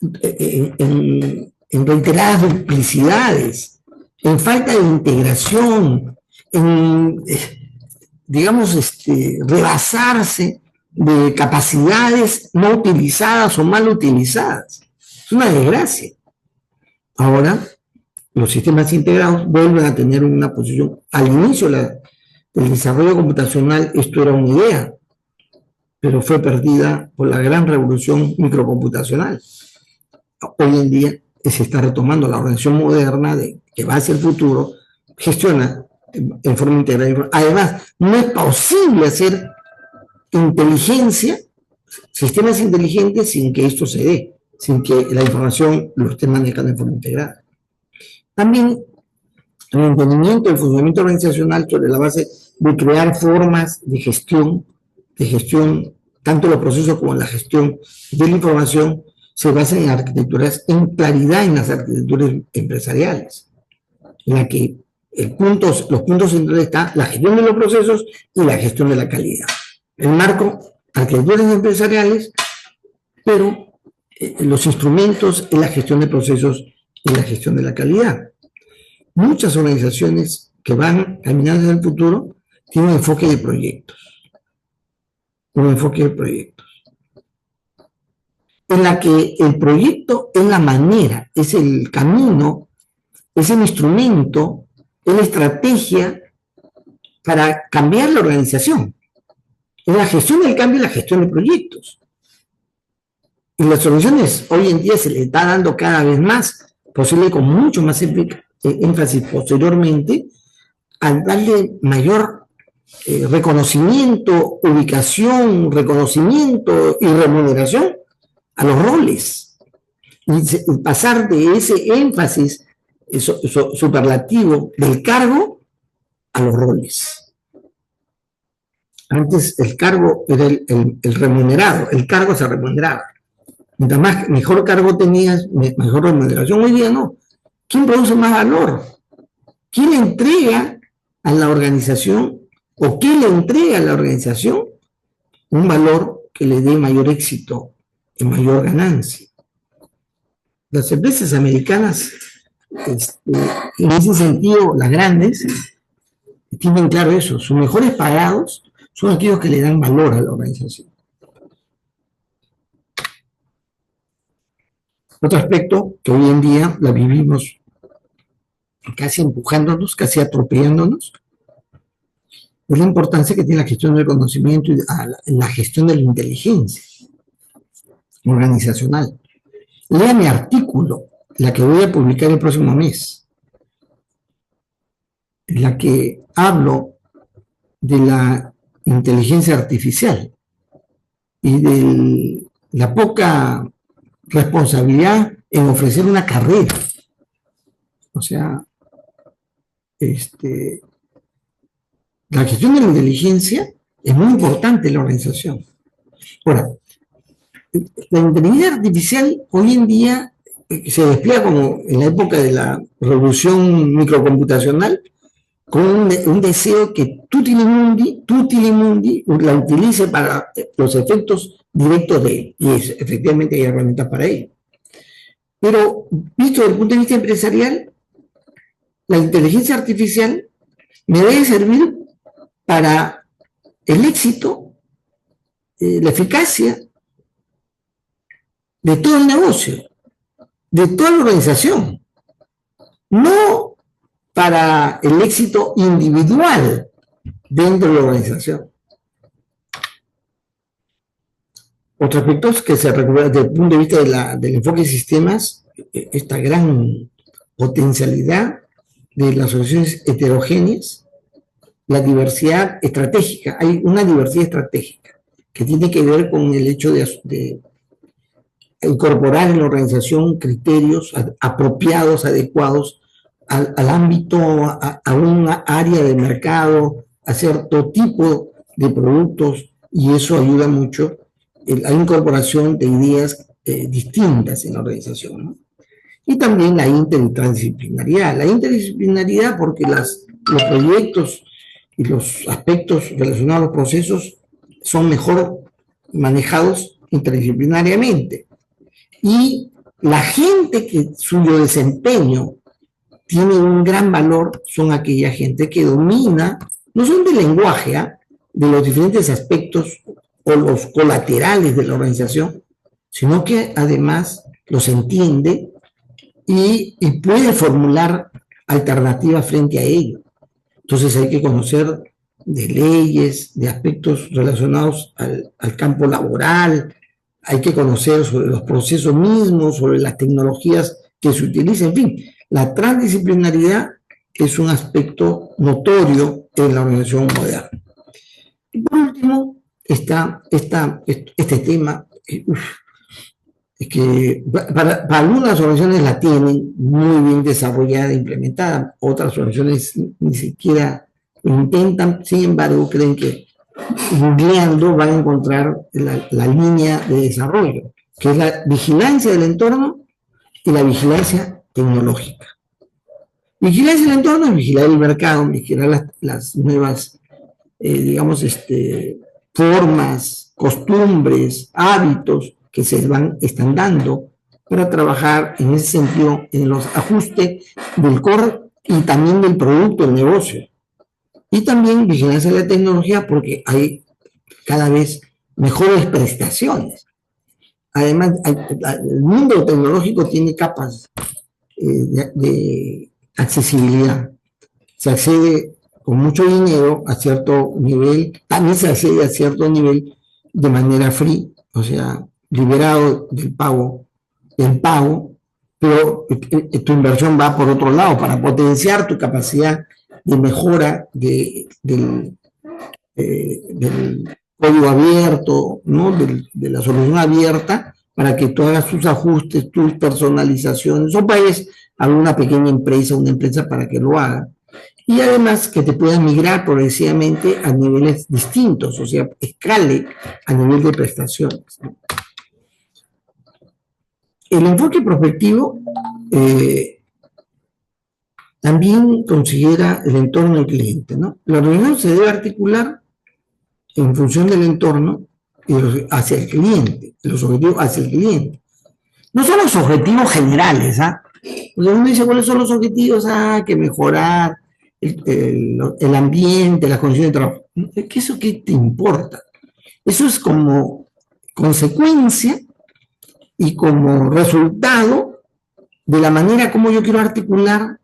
en reiteradas duplicidades, en falta de integración, en, digamos, rebasarse de capacidades no utilizadas o mal utilizadas. Es una desgracia. Ahora, los sistemas integrados vuelven a tener una posición. Al inicio del desarrollo computacional esto era una idea, pero fue perdida por la gran revolución microcomputacional. Hoy en día se está retomando la organización moderna que va hacia el futuro, gestiona en forma integral. Además, no es posible hacer inteligencia, sistemas inteligentes sin que esto se dé, sin que la información lo esté manejando en forma integrada. También el entendimiento del funcionamiento organizacional sobre la base de crear formas de gestión, tanto los procesos como la gestión de la información, se basa en arquitecturas, en claridad en las arquitecturas empresariales, en la que los puntos centrales están la gestión de los procesos y la gestión de la calidad. El marco, arquitecturas empresariales, pero los instrumentos en la gestión de procesos y la gestión de la calidad. Muchas organizaciones que van caminando hacia el futuro tienen un enfoque de proyectos. En la que el proyecto es la manera, es el camino, es el instrumento, es la estrategia para cambiar la organización. Es la gestión del cambio y la gestión de proyectos. Y las soluciones hoy en día se le está dando cada vez más, posible con mucho más énfasis posteriormente, al darle mayor reconocimiento, ubicación, reconocimiento y remuneración a los roles. Y pasar de ese énfasis superlativo del cargo a los roles. Antes el cargo era el remunerado, el cargo se remuneraba. Mientras más, mejor cargo tenías, mejor remuneración. Hoy día no. ¿Quién produce más valor? ¿Quién le entrega a la organización o qué le entrega a la organización un valor que le dé mayor éxito y mayor ganancia? Las empresas americanas, en ese sentido, las grandes, tienen claro eso. Sus mejores pagados son aquellos que le dan valor a la organización. Otro aspecto que hoy en día la vivimos casi empujándonos, casi atropellándonos, es la importancia que tiene la gestión del conocimiento y la gestión de la inteligencia organizacional. Lea mi artículo, la que voy a publicar el próximo mes, en la que hablo de la inteligencia artificial y de la poca responsabilidad en ofrecer una carrera. O sea, la gestión de la inteligencia es muy importante en la organización. Ahora, la inteligencia artificial hoy en día se despliega como en la época de la revolución microcomputacional, con un deseo que tutti mundi la utilice para los efectos directos de él. Y efectivamente hay herramientas para ello. Pero visto desde el punto de vista empresarial, la inteligencia artificial me debe servir para el éxito, la eficacia de todo el negocio, de toda la organización, no para el éxito individual dentro de la organización. Otro aspecto es que se recupera desde el punto de vista del enfoque de sistemas, esta gran potencialidad de las soluciones heterogéneas, la diversidad estratégica. Hay una diversidad estratégica que tiene que ver con el hecho de incorporar en la organización criterios apropiados, adecuados al ámbito, a una área de mercado, a cierto tipo de productos, y eso ayuda mucho a la incorporación de ideas distintas en la organización, ¿no? Y también la inter y transdisciplinariedad. La interdisciplinaridad porque los proyectos y los aspectos relacionados a los procesos son mejor manejados interdisciplinariamente. Y la gente que suyo desempeño tiene un gran valor son aquella gente que domina, no son del lenguaje, de los diferentes aspectos o los colaterales de la organización, sino que además los entiende y puede formular alternativas frente a ello. Entonces hay que conocer de leyes, de aspectos relacionados al campo laboral, hay que conocer sobre los procesos mismos, sobre las tecnologías que se utilizan, en fin. La transdisciplinaridad es un aspecto notorio en la organización moderna. Y por último, está este tema, que para algunas organizaciones la tienen muy bien desarrollada e implementada, otras organizaciones ni siquiera lo intentan, sin embargo creen que googleando van a encontrar la línea de desarrollo, que es la vigilancia del entorno y la vigilancia tecnológica. Vigilancia del entorno es vigilar el mercado, vigilar las nuevas, digamos, formas, costumbres, hábitos que están dando para trabajar en ese sentido en los ajustes del core y también del producto, del negocio. Y también vigilancia de la tecnología porque hay cada vez mejores prestaciones. Además, el mundo tecnológico tiene capas de accesibilidad. Se accede con mucho dinero a cierto nivel, también se accede a cierto nivel de manera free, o sea, liberado del pago, pero tu inversión va por otro lado para potenciar tu capacidad de mejora del código abierto, ¿no? de la solución abierta, para que tú hagas tus ajustes, tus personalizaciones, o pagues a alguna pequeña empresa, una empresa para que lo haga. Y además que te puedas migrar progresivamente a niveles distintos, o sea, escale a nivel de prestaciones. El enfoque prospectivo también considera el entorno del cliente, ¿no? La reunión se debe articular en función del entorno y hacia el cliente, los objetivos hacia el cliente. No son los objetivos generales, Porque uno dice, ¿cuáles son los objetivos? Que mejorar el ambiente, las condiciones de trabajo. ¿Eso qué te importa? Eso es como consecuencia y como resultado de la manera como yo quiero articular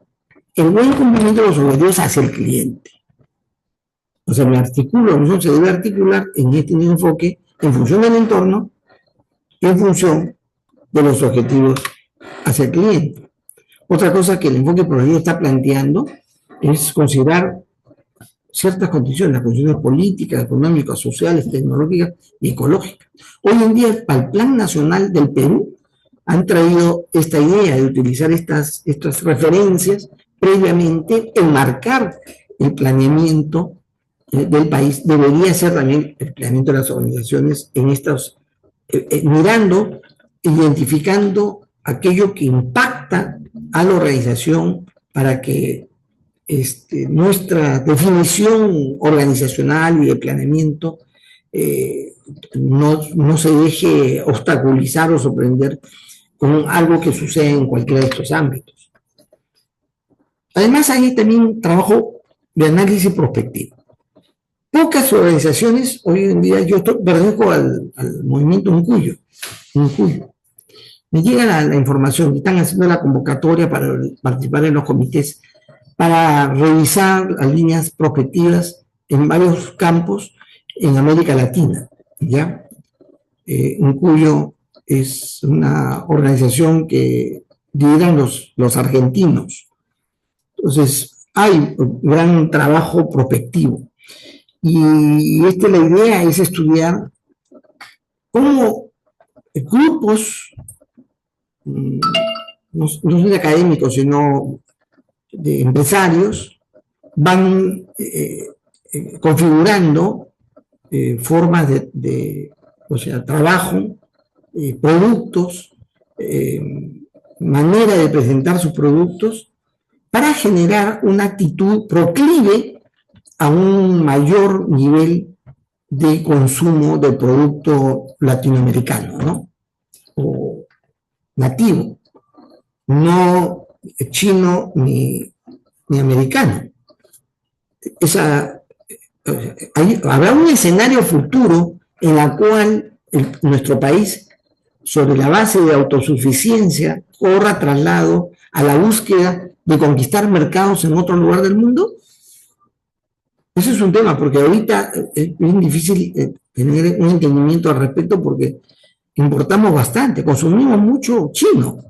el buen cumplimiento de los objetivos hacia el cliente. O sea, se debe articular en este enfoque en función del entorno y en función de los objetivos hacia el cliente. Otra cosa que el enfoque prospectivo está planteando es considerar ciertas condiciones, las condiciones políticas, económicas, sociales, tecnológicas y ecológicas. Hoy en día, para el Plan Nacional del Perú, han traído esta idea de utilizar estas referencias previamente, enmarcar el planeamiento del país. Debería ser también el planeamiento de las organizaciones en estos, mirando, identificando aquello que impacta a la organización para que nuestra definición organizacional y de planeamiento no se deje obstaculizar o sorprender con algo que sucede en cualquiera de estos ámbitos. Además, hay también trabajo de análisis prospectivo. Pocas organizaciones, hoy en día, yo pertenezco al movimiento Uncuyo. Me llega la información que están haciendo la convocatoria para participar en los comités para revisar las líneas prospectivas en varios campos en América Latina, ¿ya? Uncuyo es una organización que lideran los argentinos. Entonces, hay un gran trabajo prospectivo. Y la idea es estudiar cómo grupos, no son académicos, sino de empresarios, van configurando formas o sea, trabajo productos, manera de presentar sus productos, para generar una actitud proclive a un mayor nivel de consumo del producto latinoamericano, ¿no? O nativo, no chino ni americano. Habrá un escenario futuro en el cual nuestro país, sobre la base de autosuficiencia, corra traslado a la búsqueda de conquistar mercados en otro lugar del mundo. Ese es un tema, porque ahorita es bien difícil tener un entendimiento al respecto, porque importamos bastante, consumimos mucho chino,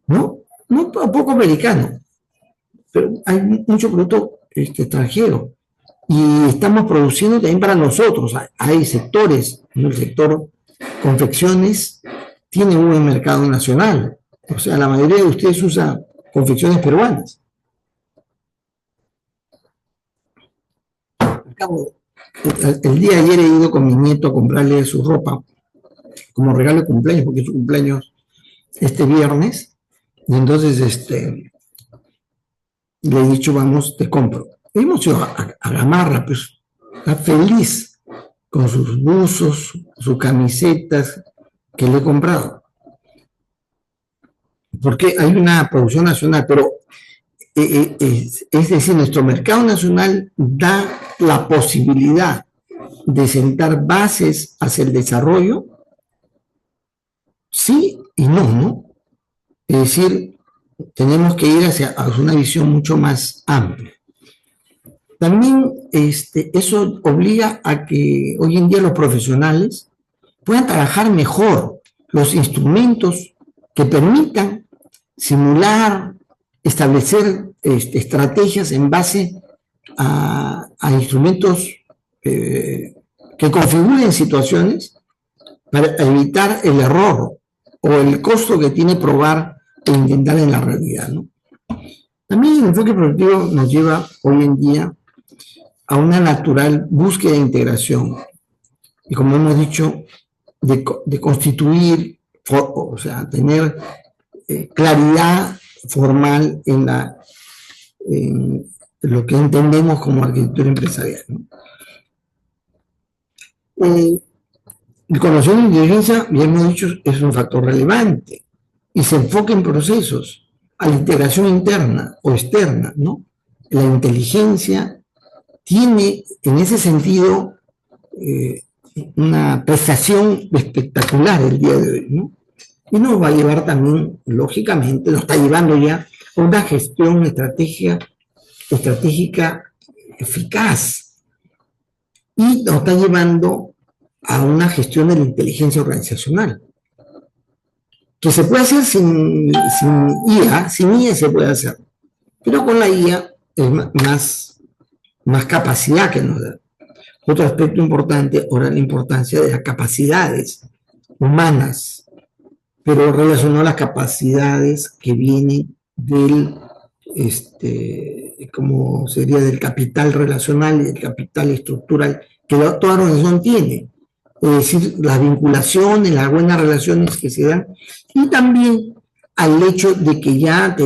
¿no? No poco americano, pero hay mucho producto extranjero. Y estamos produciendo también para nosotros. Hay sectores, ¿no? El sector confecciones tiene un buen mercado nacional. O sea, la mayoría de ustedes usa confecciones peruanas. Acabo, el día de ayer he ido con mi nieto a comprarle su ropa como regalo de cumpleaños, porque es su cumpleaños este viernes. Y entonces le he dicho, vamos, te compro. Y hemos ido a Gamarra, pues, está feliz con sus buzos, sus camisetas que le he comprado. Porque hay una producción nacional, pero es decir, nuestro mercado nacional da la posibilidad de sentar bases hacia el desarrollo, sí y no, ¿no? Es decir, tenemos que ir hacia una visión mucho más amplia. También eso obliga a que hoy en día los profesionales puedan trabajar mejor los instrumentos que permitan simular, establecer estrategias en base a instrumentos que configuren situaciones para evitar el error o el costo que tiene probar e intentar en la realidad, ¿no? También el enfoque productivo nos lleva hoy en día a una natural búsqueda de integración y, como hemos dicho, de constituir, o sea, tener claridad formal en lo que entendemos como arquitectura empresarial, ¿no? El conocimiento de inteligencia, ya hemos dicho, es un factor relevante y se enfoca en procesos, a la integración interna o externa, ¿no? La inteligencia tiene, en ese sentido, una prestación espectacular el día de hoy, ¿no? Y nos va a llevar también, lógicamente, nos está llevando ya a una gestión estratégica eficaz y nos está llevando a una gestión de la inteligencia organizacional, que se puede hacer sin IA, sin IA se puede hacer, pero con la IA es más capacidad que nos da. Otro aspecto importante, ahora la importancia de las capacidades humanas, pero relacionado a las capacidades que vienen del, como sería del capital relacional y del capital estructural que toda organización tiene. Es decir, las vinculaciones, las buenas relaciones que se dan, y también al hecho de que ya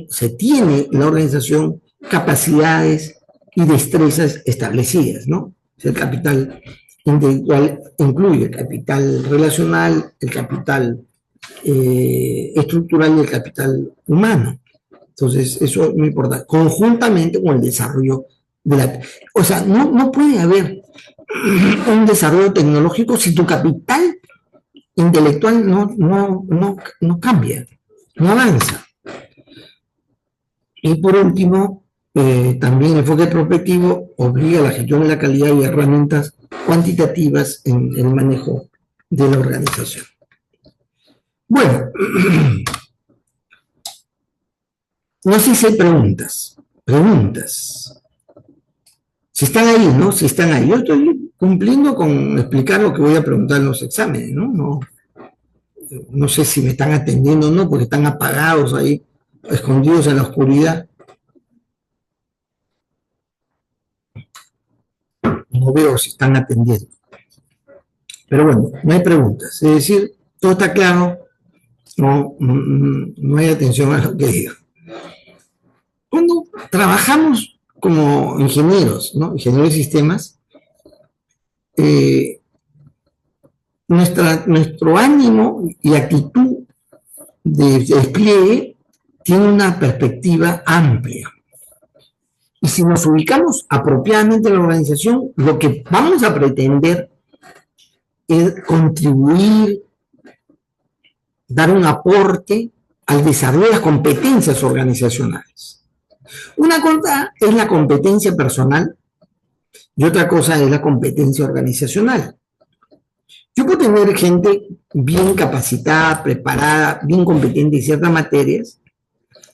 se tiene en la organización capacidades y destrezas establecidas, ¿no? O sea, el capital intelectual incluye el capital relacional, el capital estructural y el capital humano. Entonces, eso es muy importante, conjuntamente con el desarrollo de la... O sea, no puede haber un desarrollo tecnológico si tu capital intelectual no cambia, no avanza. Y por último, también el enfoque prospectivo obliga a la gestión de la calidad y herramientas cuantitativas en el manejo de la organización. Bueno, no sé si hay preguntas. Si están ahí, ¿no? Si están ahí. Yo estoy cumpliendo con explicar lo que voy a preguntar en los exámenes, ¿no? No sé si me están atendiendo o no, porque están apagados ahí, escondidos en la oscuridad. No veo si están atendiendo. Pero bueno, no hay preguntas. Es decir, ¿Todo está claro? No, no hay atención a lo que digo. Cuando trabajamos como ingenieros, ¿no? Ingenieros de sistemas, eh, nuestro ánimo y actitud de despliegue tiene una perspectiva amplia. Y si nos ubicamos apropiadamente en la organización, lo que vamos a pretender es contribuir, dar un aporte al desarrollo de las competencias organizacionales. Una cosa es la competencia personal y otra cosa es la competencia organizacional. Yo puedo tener gente bien capacitada, preparada, bien competente en ciertas materias,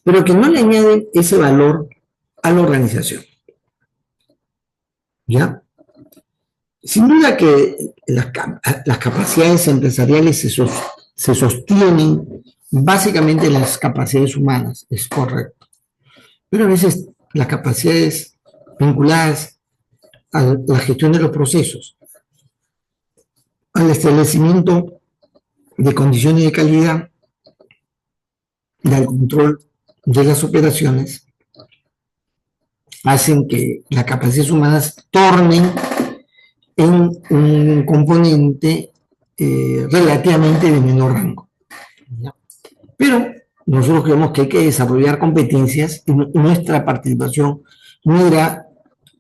pero que no le añaden ese valor a la organización. ¿Ya? Sin duda que las capacidades empresariales se sostienen básicamente en las capacidades humanas, es correcto. Pero a veces las capacidades vinculadas a la gestión de los procesos, al establecimiento de condiciones de calidad y al control de las operaciones, hacen que las capacidades humanas tornen en un componente relativamente de menor rango. ¿Ya? Pero nosotros creemos que hay que desarrollar competencias y nuestra participación no era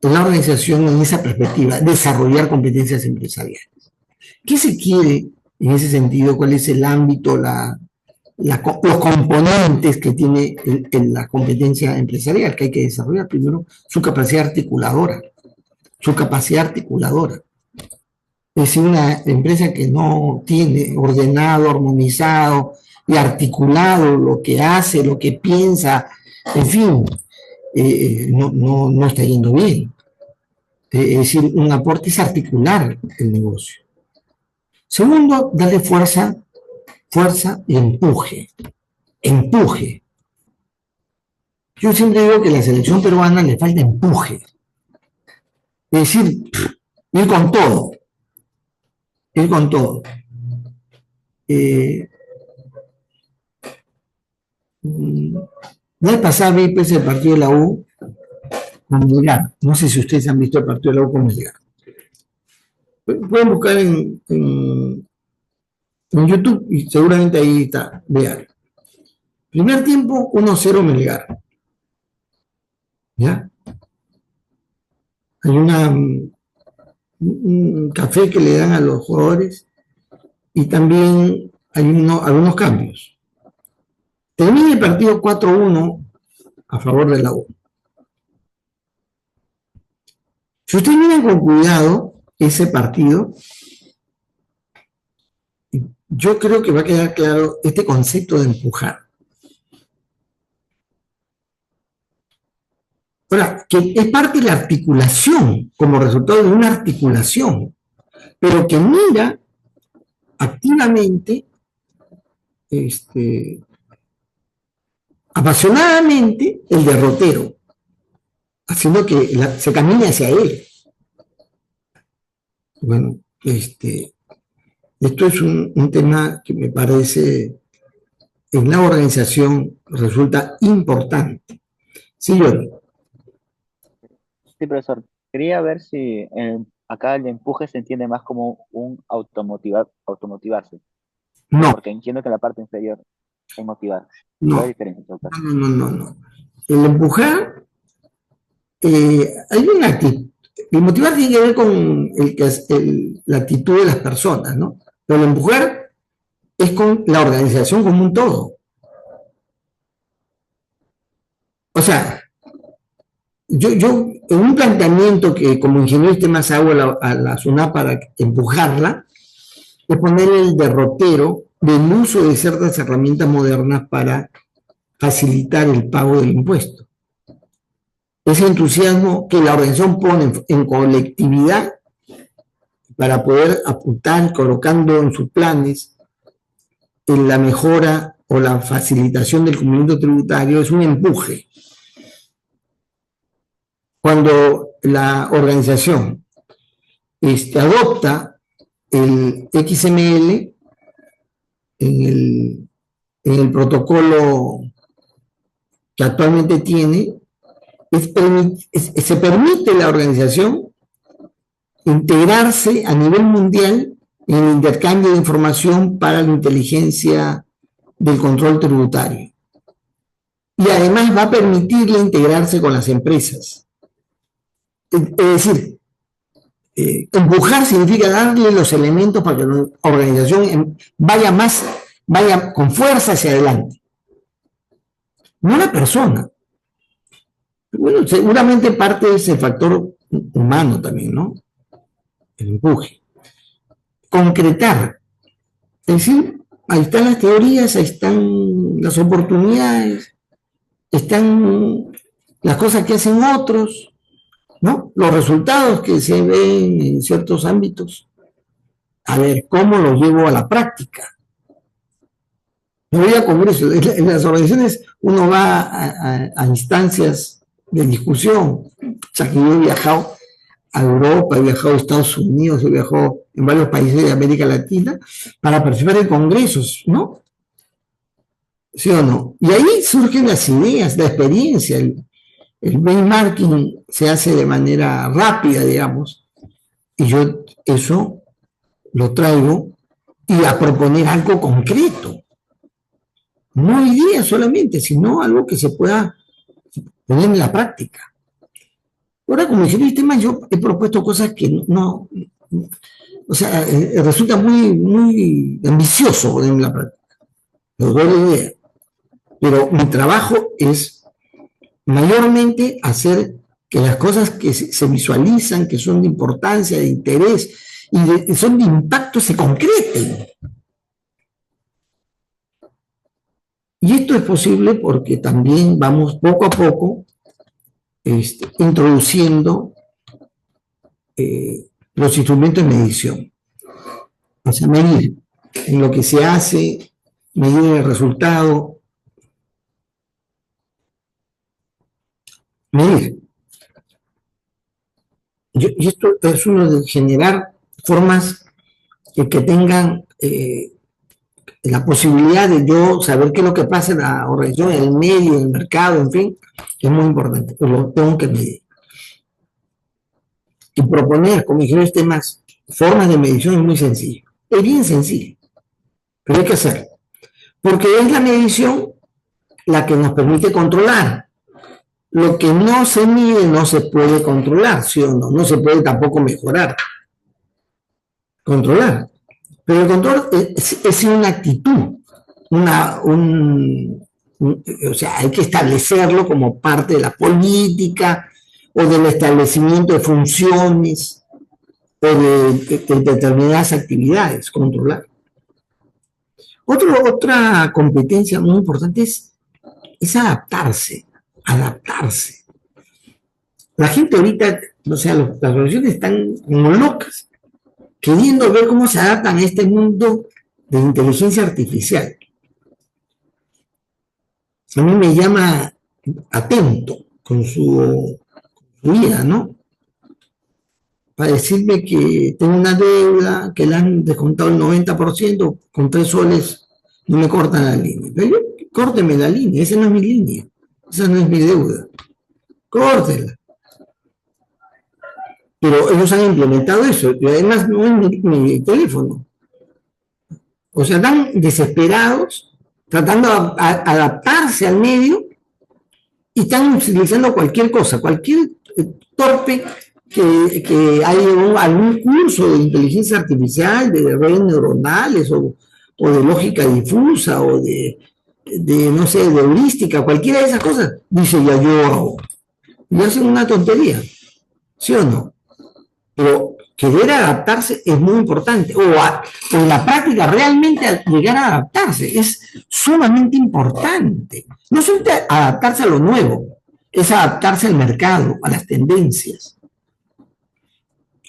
la organización en esa perspectiva, desarrollar competencias empresariales. ¿Qué se quiere en ese sentido? ¿Cuál es el ámbito, los componentes que tiene la competencia empresarial que hay que desarrollar? Primero, su capacidad articuladora. Su capacidad articuladora. Es decir, una empresa que no tiene ordenado, armonizado y articulado lo que hace, lo que piensa, en fin, no está yendo bien. Es decir, un aporte es articular el negocio. Segundo, darle fuerza y empuje. Empuje. Yo siempre digo que a la selección peruana le falta empuje. Es decir, ir con todo. Ir con todo. La vez pasada vi pues, el partido de la U con Melgar. No sé si ustedes han visto el partido de la U con Melgar. Pueden buscar en YouTube y seguramente ahí está. Vean. Primer tiempo, 1-0 Melgar. ¿Ya? Hay un café que le dan a los jugadores y también hay algunos cambios. Termina el partido 4-1 a favor de la U. Si ustedes miran con cuidado ese partido, yo creo que va a quedar claro este concepto de empujar. Ahora, que es parte de la articulación, como resultado de una articulación, pero que mira activamente, apasionadamente, el derrotero, haciendo que se camine hacia él. Bueno, esto es un tema que me parece en la organización resulta importante. Sí, Jordi. Sí, profesor. Quería ver si acá el empuje se entiende más como un automotivarse, No, porque entiendo que la parte inferior es motivarse. ¿Cuál es la no, diferencia en todo caso? no. El empujar, hay una actitud. El motivar tiene que ver con la actitud de las personas, ¿no? Pero el empujar es con la organización como un todo. O sea, yo en un planteamiento que como ingeniero de sistemas hago a la SUNAT para empujarla, es poner el derrotero del uso de ciertas herramientas modernas para facilitar el pago del impuesto. Ese entusiasmo que la organización pone en colectividad para poder apuntar colocando en sus planes en la mejora o la facilitación del cumplimiento tributario es un empuje. Cuando la organización adopta el XML, en el protocolo que actualmente tiene, se permite la organización integrarse a nivel mundial en el intercambio de información para la inteligencia del control tributario. Y además va a permitirle integrarse con las empresas. Es decir, empujar significa darle los elementos para que la organización vaya con fuerza hacia adelante. No la persona. Bueno, seguramente parte de ese factor humano también, ¿no? El empuje. Concretar. Es decir, ahí están las teorías, ahí están las oportunidades, están las cosas que hacen otros, ¿no? Los resultados que se ven en ciertos ámbitos. A ver, ¿cómo los llevo a la práctica? Me voy a congresos. En las organizaciones uno va a instancias de discusión. O sea, que yo he viajado a Europa, he viajado a Estados Unidos, he viajado en varios países de América Latina para participar en congresos, ¿no? ¿Sí o no? Y ahí surgen las ideas, la experiencia. El benchmarking se hace de manera rápida, digamos, y yo eso lo traigo y a proponer algo concreto. No ideas solamente, sino algo que se pueda poner en la práctica. Ahora, como ingeniero de sistemas, yo he propuesto cosas que no o sea, resulta muy ambicioso poner en la práctica. Lo doy la idea. Pero mi trabajo es mayormente hacer que las cosas que se visualizan, que son de importancia, de interés y son de impacto, se concreten. Y esto es posible porque también vamos poco a poco introduciendo los instrumentos de medición. O sea, medir en lo que se hace, medir el resultado, medir. Y esto es uno de generar formas que tengan la posibilidad de yo saber qué es lo que pasa en la organización, en el medio, en el mercado, en fin, es muy importante, pero lo tengo que medir. Y proponer, como dijeron temas, formas de medición es muy sencillo. Es bien sencillo, pero hay que hacerlo. Porque es la medición la que nos permite controlar. Lo que no se mide no se puede controlar, ¿sí o no? No se puede tampoco mejorar. Controlar. Pero el control es una actitud, o sea, hay que establecerlo como parte de la política o del establecimiento de funciones o de determinadas actividades, controlar. Otra competencia muy importante es adaptarse. La gente ahorita, o sea, las organizaciones están como locas, queriendo ver cómo se adaptan a este mundo de inteligencia artificial. A mí me llama atento con su vida, ¿no? Para decirme que tengo una deuda, que le han descontado el 90%, con 3 soles no me cortan la línea. Pero yo, córteme la línea, esa no es mi línea, esa no es mi deuda. Córtela. Pero ellos han implementado eso, y además no es mi teléfono. O sea, están desesperados, tratando de adaptarse al medio, y están utilizando cualquier cosa, cualquier torpe que hay algún curso de inteligencia artificial, de redes neuronales, o de lógica difusa, o de no sé, de heurística, cualquiera de esas cosas, dice ya yo hago. Y hacen una tontería, ¿sí o no? Pero querer adaptarse es muy importante, o en la práctica realmente llegar a adaptarse es sumamente importante. No solamente adaptarse a lo nuevo, es adaptarse al mercado, a las tendencias.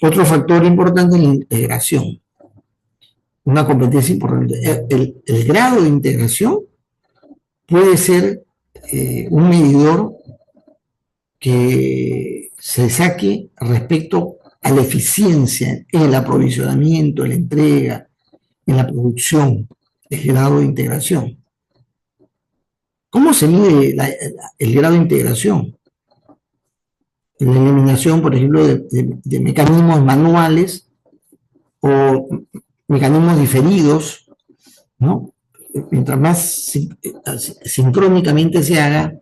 Otro factor importante es la integración, una competencia importante. El grado de integración puede ser un medidor que se saque respecto a la eficiencia en el aprovisionamiento, en la entrega, en la producción. el grado de integración. ¿Cómo se mide el grado de integración? En la eliminación, por ejemplo, de mecanismos manuales o mecanismos diferidos, ¿no? Mientras más sincrónicamente se haga,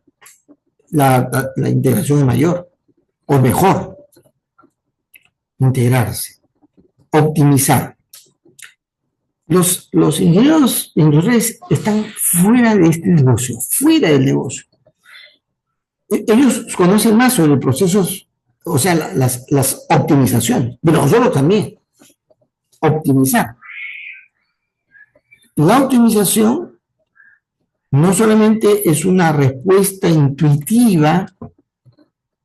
la integración es mayor o mejor. Integrarse, optimizar. Los ingenieros industriales están fuera de este negocio, fuera del negocio. Ellos conocen más sobre procesos, o sea, las optimizaciones, pero nosotros también. Optimizar. La optimización no solamente es una respuesta intuitiva,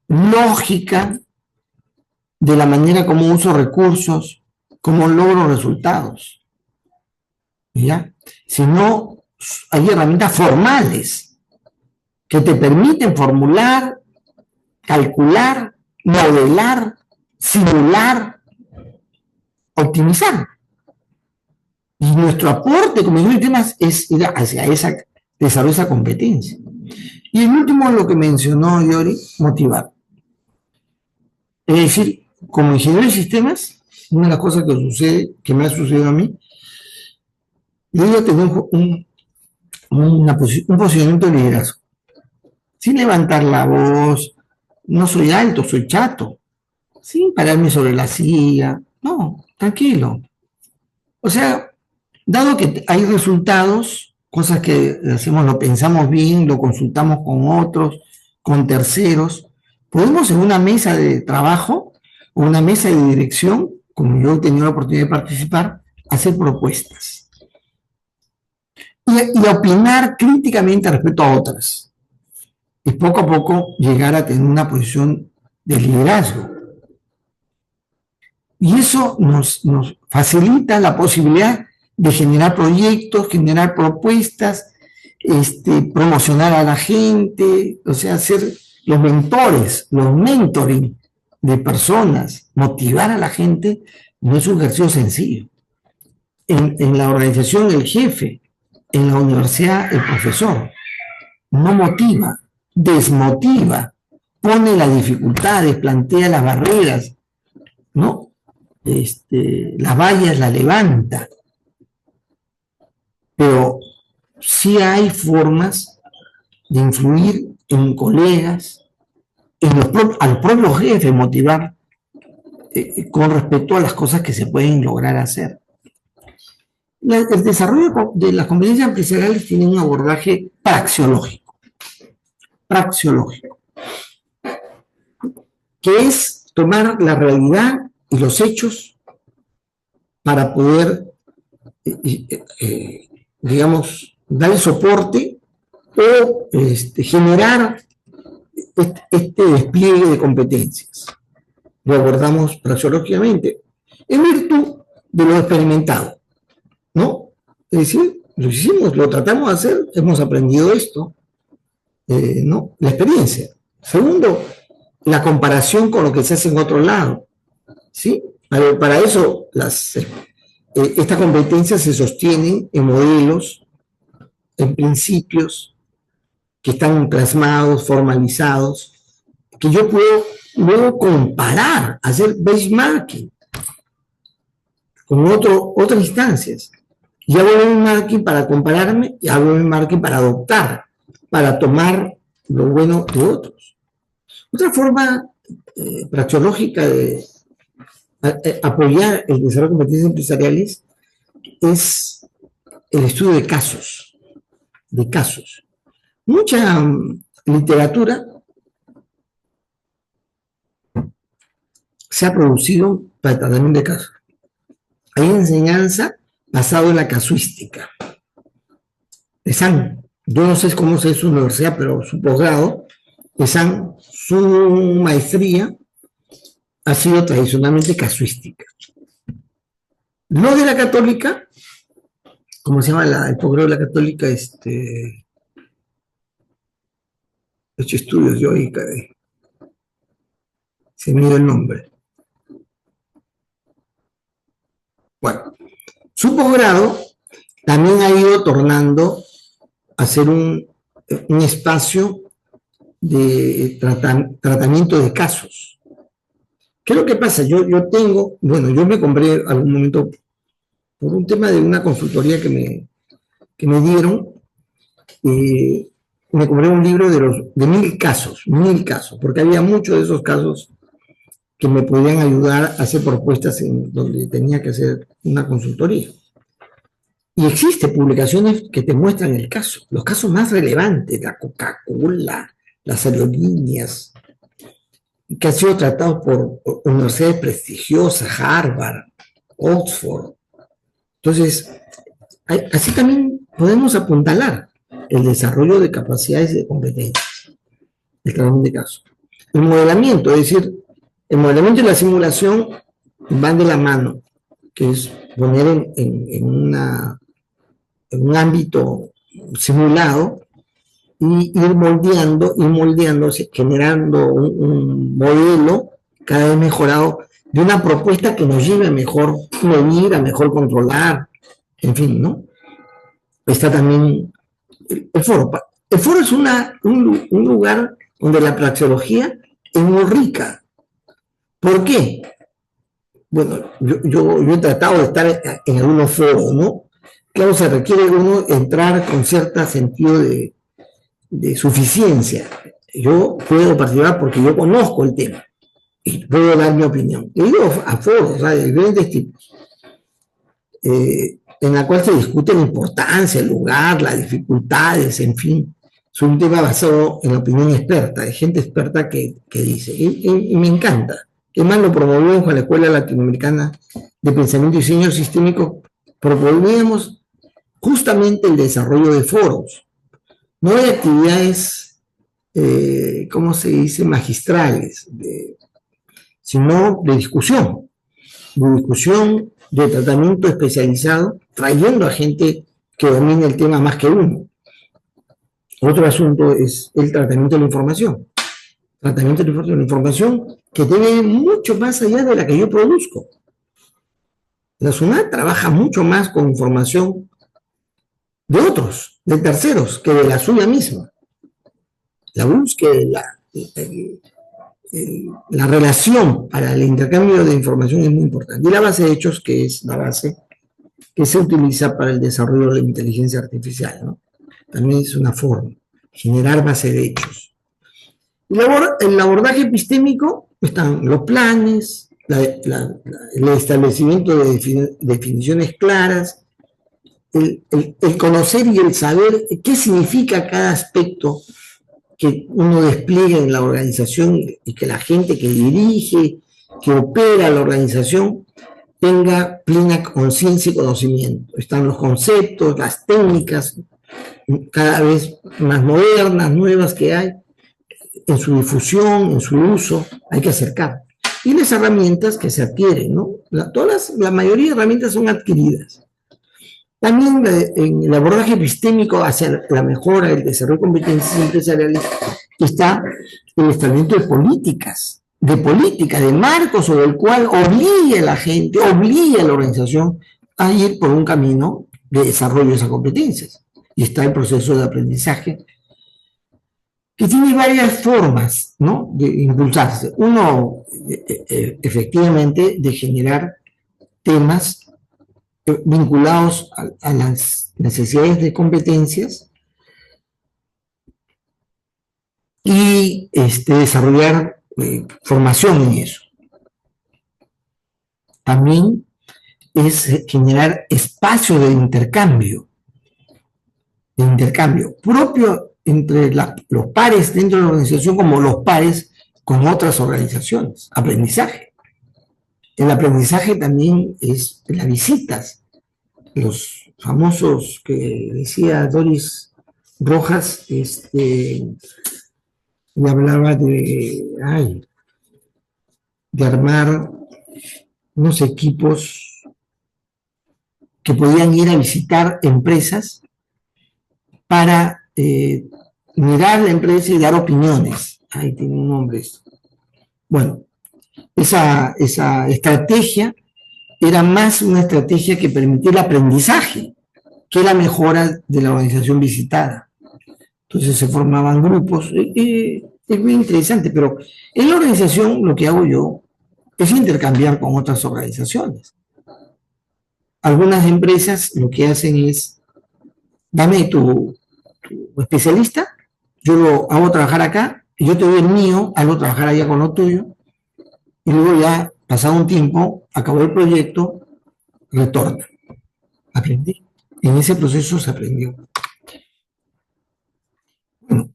lógica, de la manera como uso recursos, como logro resultados, ¿ya? Sino hay herramientas formales que te permiten formular, calcular, modelar, simular, optimizar. Y nuestro aporte como ingeniero de temas es ir hacia desarrollo de esa competencia. Y el último, lo que mencionó Yori, motivar. Es decir, como ingeniero de sistemas, una de las cosas que sucede, que me ha sucedido a mí, yo ya tengo un posicionamiento de liderazgo. Sin levantar la voz, no soy alto, soy chato. Sin pararme sobre la silla. No, tranquilo. O sea, dado que hay resultados, cosas que hacemos, lo pensamos bien, lo consultamos con otros, con terceros, podemos en una mesa de trabajo o una mesa de dirección, como yo he tenido la oportunidad de participar, hacer propuestas. Y opinar críticamente respecto a otras. Y poco a poco llegar a tener una posición de liderazgo. Y eso nos facilita la posibilidad de generar proyectos, generar propuestas, promocionar a la gente, o sea, ser los mentores, los mentoring de personas, motivar a la gente, no es un ejercicio sencillo. En la organización el jefe, en la universidad el profesor, no motiva, desmotiva, pone las dificultades, plantea las barreras, ¿no? Las vallas las levanta, pero sí hay formas de influir en colegas, a los propios jefes, motivar con respecto a las cosas que se pueden lograr hacer. El desarrollo de las competencias empresariales tiene un abordaje praxeológico, que es tomar la realidad y los hechos para poder, digamos, dar el soporte o generar este despliegue de competencias. Lo abordamos praxeológicamente en virtud de lo experimentado, ¿no? Es decir, lo hicimos, lo tratamos de hacer, hemos aprendido esto, ¿no? La experiencia. Segundo, la comparación con lo que se hace en otro lado, ¿sí? Para eso estas competencias se sostienen en modelos, en principios que están plasmados, formalizados, que yo puedo luego comparar, hacer benchmarking con otras instancias. Y hago benchmarking para compararme y hago benchmarking para adoptar, para tomar lo bueno de otros. Otra forma praxeológica de apoyar el desarrollo de competencias empresariales es el estudio de casos. Mucha literatura se ha producido para el tratamiento de casos. Hay enseñanza basada en la casuística. Yo no sé cómo es su universidad, pero su posgrado, su maestría ha sido tradicionalmente casuística. Lo de la católica, ¿cómo se llama el posgrado de la católica? He hecho estudios yo y se me dio el nombre. Bueno, su posgrado también ha ido tornando a ser un espacio de tratamiento de casos. ¿Qué es lo que pasa? Yo tengo, bueno, yo me compré algún momento por un tema de una consultoría que me dieron, me compré un libro de 1000 casos, porque había muchos de esos casos que me podían ayudar a hacer propuestas en donde tenía que hacer una consultoría. Y existen publicaciones que te muestran el caso, los casos más relevantes, la Coca-Cola, las aerolíneas, que han sido tratados por universidades prestigiosas, Harvard, Oxford. Entonces, así también podemos apuntalar el desarrollo de capacidades y de competencias, el tratamiento de casos. El modelamiento, es decir, el modelamiento y la simulación van de la mano, que es poner en un ámbito simulado y ir moldeándose, generando un modelo cada vez mejorado de una propuesta que nos lleve a mejor medir, a mejor controlar, en fin, ¿no? Está también el foro. El foro es un lugar donde la praxeología es muy rica. ¿Por qué? Bueno, yo he tratado de estar en algunos foros, ¿no? Claro, se requiere uno entrar con cierto sentido de suficiencia. Yo puedo participar porque yo conozco el tema y puedo dar mi opinión. He ido a foros, o sea, de diferentes tipos, en la cual se discute la importancia, el lugar, las dificultades, en fin. Es un tema basado en la opinión experta, de gente experta que dice, y me encanta. Es más, lo promovimos con la Escuela Latinoamericana de Pensamiento y Diseño Sistémico, promovíamos justamente el desarrollo de foros, no de actividades, ¿cómo se dice?, magistrales, sino de discusión, de tratamiento especializado, trayendo a gente que domine el tema más que uno. Otro asunto es el tratamiento de la información. Tratamiento de la información que tiene mucho más allá de la que yo produzco. La SUNAT trabaja mucho más con información de otros, de terceros, que de la suya misma. La búsqueda, la relación para el intercambio de información es muy importante. Y la base de hechos, que es la base que se utiliza para el desarrollo de la inteligencia artificial, ¿no? También es una forma, generar base de hechos. El abordaje epistémico están los planes, el establecimiento de definiciones claras, el conocer y el saber qué significa cada aspecto que uno despliega en la organización y que la gente que dirige, que opera la organización, tenga plena conciencia y conocimiento. Están los conceptos, las técnicas, cada vez más modernas, nuevas que hay, en su difusión, en su uso, hay que acercar. Y las herramientas que se adquieren, ¿no? La mayoría de herramientas son adquiridas. También en el abordaje epistémico hacia la mejora, el desarrollo de competencias empresariales, está el establecimiento de marcos sobre el cual obligue a la gente, obligue a la organización a ir por un camino de desarrollo de esas competencias. Y está el proceso de aprendizaje, que tiene varias formas, ¿no?, de impulsarse. Uno, efectivamente, de generar temas vinculados a las necesidades de competencias y desarrollar formación en eso. También es generar espacios de intercambio propio entre los pares dentro de la organización como los pares con otras organizaciones. Aprendizaje. El aprendizaje también es las visitas, los famosos que decía Doris Rojas, y hablaba de armar unos equipos que podían ir a visitar empresas para mirar la empresa y dar opiniones. Ahí tiene un nombre esto. Bueno, esa estrategia era más una estrategia que permitía el aprendizaje que la mejora de la organización visitada. Entonces se formaban grupos. Es muy interesante, pero en la organización lo que hago yo es intercambiar con otras organizaciones. Algunas empresas lo que hacen es, dame tu especialista, yo lo hago trabajar acá, y yo te doy el mío, hago trabajar allá con lo tuyo, y luego ya, pasado un tiempo, acabó el proyecto, retorna. Aprendí. En ese proceso se aprendió. Bueno,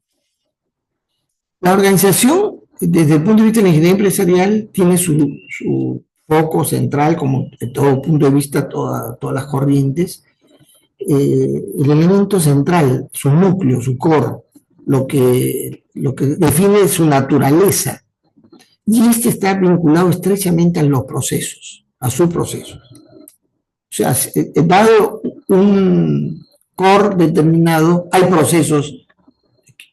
la organización, desde el punto de vista de la ingeniería empresarial, tiene su foco central, como de todo punto de vista, todas las corrientes. El elemento central, su núcleo, su core, lo que define su naturaleza. Y este está vinculado estrechamente a los procesos, a sus procesos. O sea, dado un core determinado, hay procesos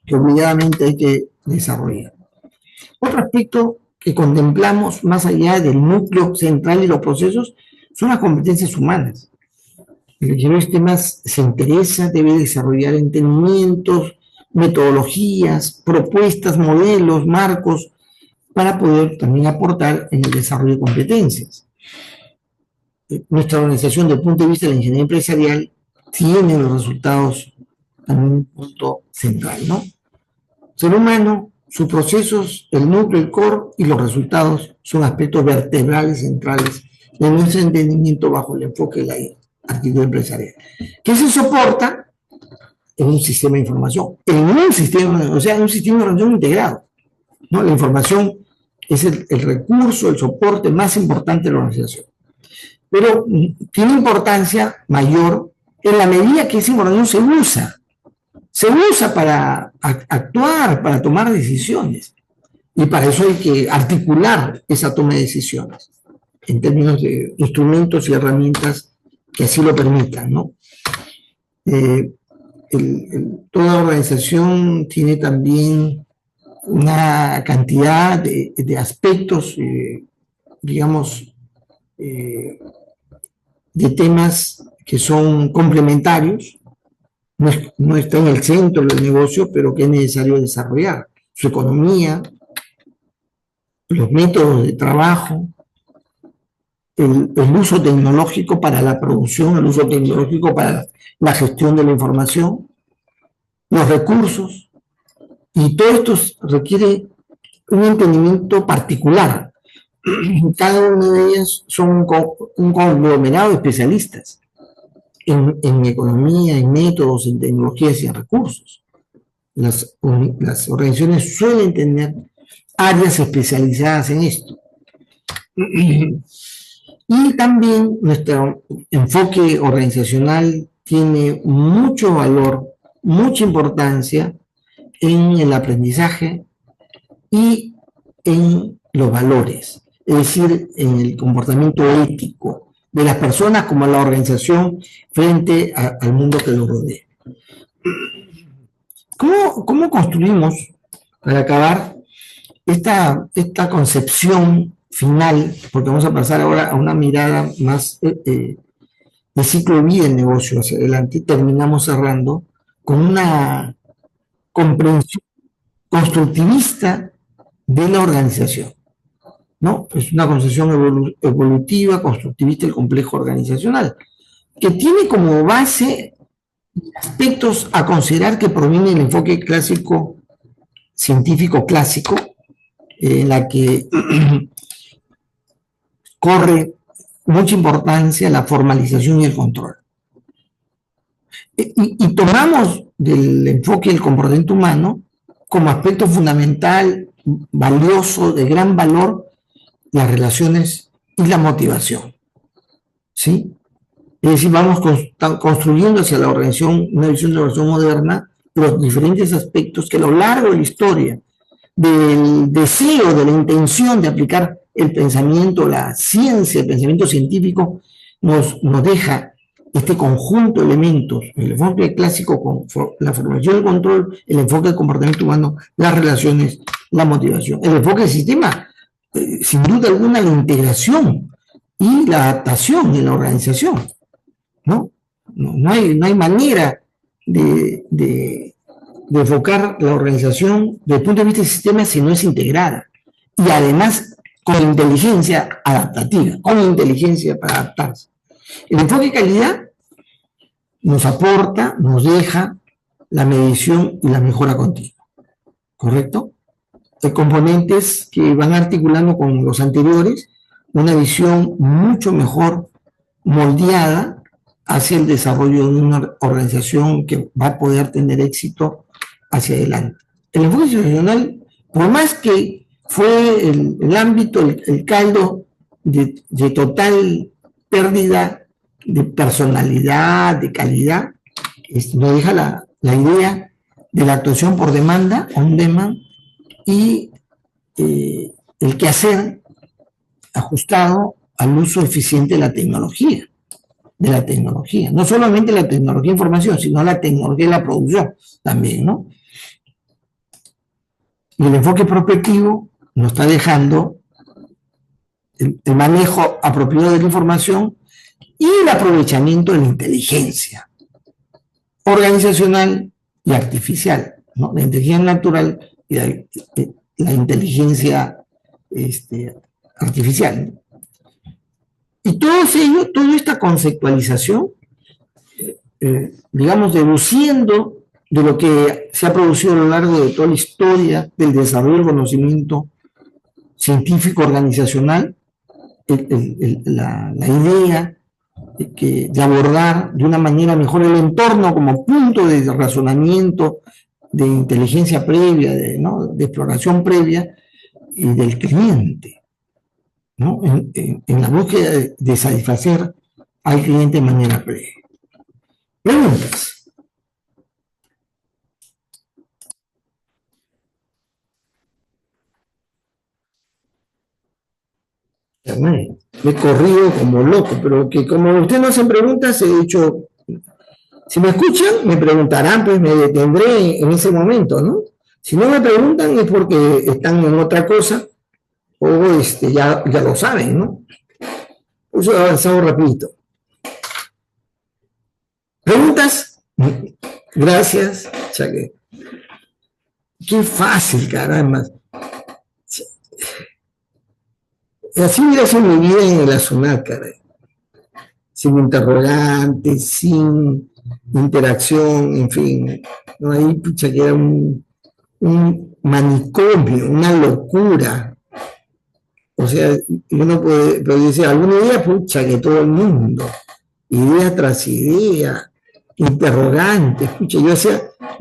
que obligadamente hay que desarrollar. Otro aspecto que contemplamos más allá del núcleo central y los procesos son las competencias humanas. El ingeniero de sistemas se interesa, debe desarrollar entendimientos, metodologías, propuestas, modelos, marcos, para poder también aportar en el desarrollo de competencias. Nuestra organización, desde el punto de vista de la ingeniería empresarial, tiene los resultados en un punto central, ¿no? Ser humano, sus procesos, el núcleo, el core y los resultados son aspectos vertebrales centrales de nuestro entendimiento bajo el enfoque de la actividad empresarial, que se soporta en un sistema de información, en un sistema, o sea, en un sistema de información integrado, ¿no? La información es el recurso, el soporte más importante de la organización. Pero tiene importancia mayor en la medida que esa información se usa para actuar, para tomar decisiones. Y para eso hay que articular esa toma de decisiones en términos de instrumentos y herramientas que así lo permitan, ¿no? Toda organización tiene también una cantidad de aspectos, digamos, de temas que son complementarios, no está en el centro del negocio, pero que es necesario desarrollar. Su economía, los métodos de trabajo, el uso tecnológico para la producción, el uso tecnológico para la gestión de la información, los recursos, y todo esto requiere un entendimiento particular. Cada una de ellas son un conglomerado de especialistas en economía, en métodos, en tecnologías y en recursos. Las organizaciones suelen tener áreas especializadas en esto. Y también nuestro enfoque organizacional tiene mucho valor, mucha importancia en el aprendizaje y en los valores, es decir, en el comportamiento ético de las personas como la organización frente al mundo que los rodea. ¿Cómo construimos, para acabar, esta concepción final? Porque vamos a pasar ahora a una mirada más de ciclo de vida del negocio hacia adelante. Terminamos cerrando con una comprensión constructivista de la organización, ¿no? Es una concepción evolutiva, constructivista del complejo organizacional, que tiene como base aspectos a considerar que provienen del enfoque clásico, científico clásico, en la que corre mucha importancia la formalización y el control. Y tomamos del enfoque del comportamiento humano como aspecto fundamental, valioso, de gran valor, las relaciones y la motivación, ¿sí? Es decir, vamos construyendo hacia la organización, una visión de la organización moderna, los diferentes aspectos que a lo largo de la historia, del deseo, de la intención de aplicar el pensamiento, la ciencia, el pensamiento científico, nos deja este conjunto de elementos, el enfoque clásico con la formación y el control, el enfoque del comportamiento humano, las relaciones, la motivación. El enfoque del sistema, sin duda alguna, la integración y la adaptación en la organización, ¿no? no hay manera de enfocar la organización desde el punto de vista del sistema si no es integrada. Y además con inteligencia adaptativa, con inteligencia para adaptarse. El enfoque de calidad nos aporta, nos deja la medición y la mejora continua, ¿correcto? Hay componentes que van articulando con los anteriores una visión mucho mejor moldeada hacia el desarrollo de una organización que va a poder tener éxito hacia adelante. El enfoque institucional, por más que fue el ámbito, el caldo de total pérdida de personalidad, de calidad, nos deja la idea de la actuación por demanda, on demand, y el quehacer ajustado al uso eficiente de la tecnología. No solamente la tecnología de información, sino la tecnología de la producción también, ¿no? Y el enfoque prospectivo nos está dejando el manejo apropiado de la información y el aprovechamiento de la inteligencia organizacional y artificial, ¿no? La inteligencia natural y la inteligencia artificial. Y todo ello, toda esta conceptualización, digamos, deduciendo de lo que se ha producido a lo largo de toda la historia del desarrollo del conocimiento científico organizacional, la idea de abordar de una manera mejor el entorno como punto de razonamiento, de inteligencia previa, de exploración previa y del cliente, ¿no? En la búsqueda de satisfacer al cliente de manera previa. Preguntas. Me he corrido como loco, pero que como ustedes no hacen preguntas, he dicho, si me escuchan, me preguntarán, pues me detendré en ese momento, ¿no? Si no me preguntan es porque están en otra cosa o ya lo saben, ¿no? Por eso he avanzado rapidito. ¿Preguntas? Gracias. Qué fácil, caramba. Así hubiera sido mi vida en la SUNAT, caray. Sin interrogantes, sin interacción, en fin. No, ahí, pucha, que era un manicomio, una locura. O sea, uno puede decir, algún día, pucha, que todo el mundo, idea tras idea, interrogantes, pucha,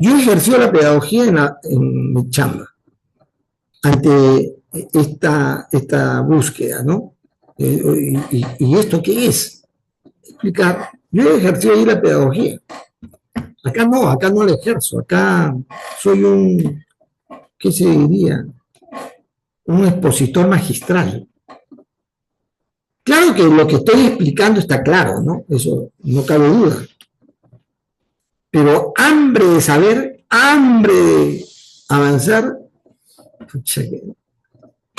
yo ejercí la pedagogía en mi chamba, ante esta búsqueda, ¿no? ¿Y esto qué es? Explicar. Yo ejercí ahí la pedagogía. Acá no la ejerzo. Acá soy ¿qué se diría? Un expositor magistral. Claro que lo que estoy explicando está claro, ¿no? Eso no cabe duda. Pero hambre de saber, hambre de avanzar, pucha,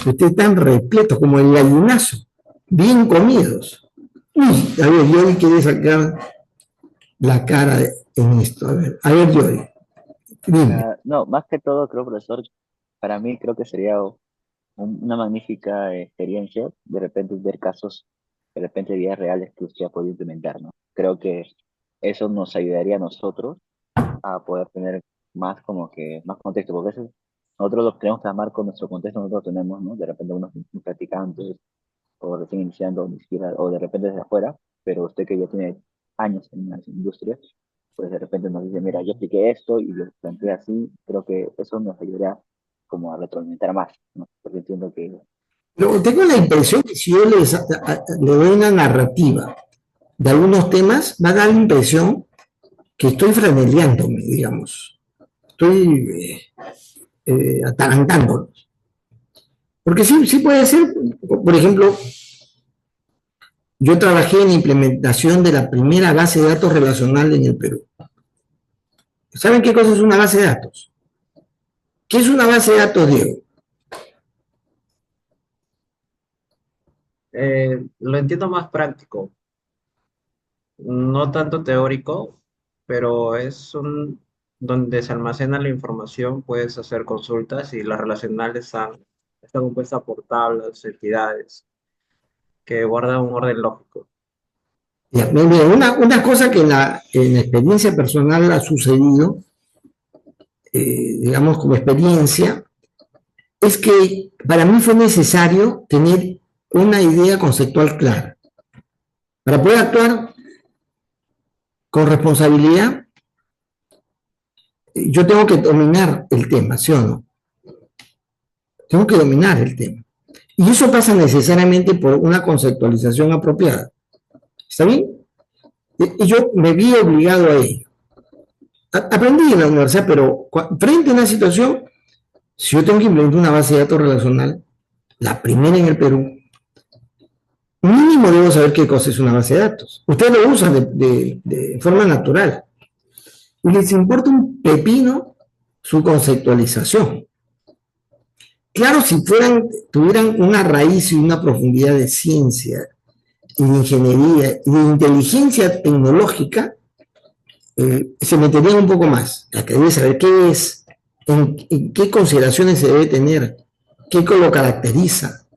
ustedes están repletos como el gallinazo, bien comidos. Uy, a ver, Yori quiere sacar la cara en esto. A ver, Yori, dime. No, más que todo, creo, profesor, para mí creo que sería una magnífica experiencia de repente ver casos, de repente vidas reales que usted ha podido implementar, ¿no? Creo que eso nos ayudaría a nosotros a poder tener más como que más contexto, porque a veces nosotros lo tenemos que armar con nuestro contexto, nosotros tenemos, ¿no? De repente unos practicantes o recién iniciando, ni siquiera, o de repente desde afuera, pero usted que ya tiene años en las industrias, pues de repente nos dice, mira, yo expliqué esto y lo planteé así, creo que eso nos ayudaría como a retroalimentar más, ¿no? Porque entiendo que... Pero tengo la impresión que si yo le doy una narrativa de algunos temas, va a dar la impresión que estoy franeleándome, digamos. Estoy atarantándolos. Porque sí puede ser, por ejemplo, yo trabajé en la implementación de la primera base de datos relacional en el Perú. ¿Saben qué cosa es una base de datos? ¿Qué es una base de datos, Diego? Lo entiendo más práctico. No tanto teórico, pero es un donde se almacena la información, puedes hacer consultas y las relacionales están compuestas por tablas, entidades que guardan un orden lógico. Ya, mira, una cosa que en la experiencia personal ha sucedido, digamos como experiencia, es que para mí fue necesario tener una idea conceptual clara. Para poder actuar con responsabilidad, yo tengo que dominar el tema, ¿sí o no? Tengo que dominar el tema. Y eso pasa necesariamente por una conceptualización apropiada. ¿Está bien? Y yo me vi obligado a ello. Aprendí en la universidad, pero frente a una situación, si yo tengo que implementar una base de datos relacional, la primera en el Perú, mínimo debo saber qué cosa es una base de datos. Ustedes lo usan de forma natural. Y les importa un pepino su conceptualización. Claro, si tuvieran una raíz y una profundidad de ciencia y de ingeniería y de inteligencia tecnológica, se meterían un poco más. La que debe saber qué es, en qué consideraciones se debe tener, qué lo caracteriza,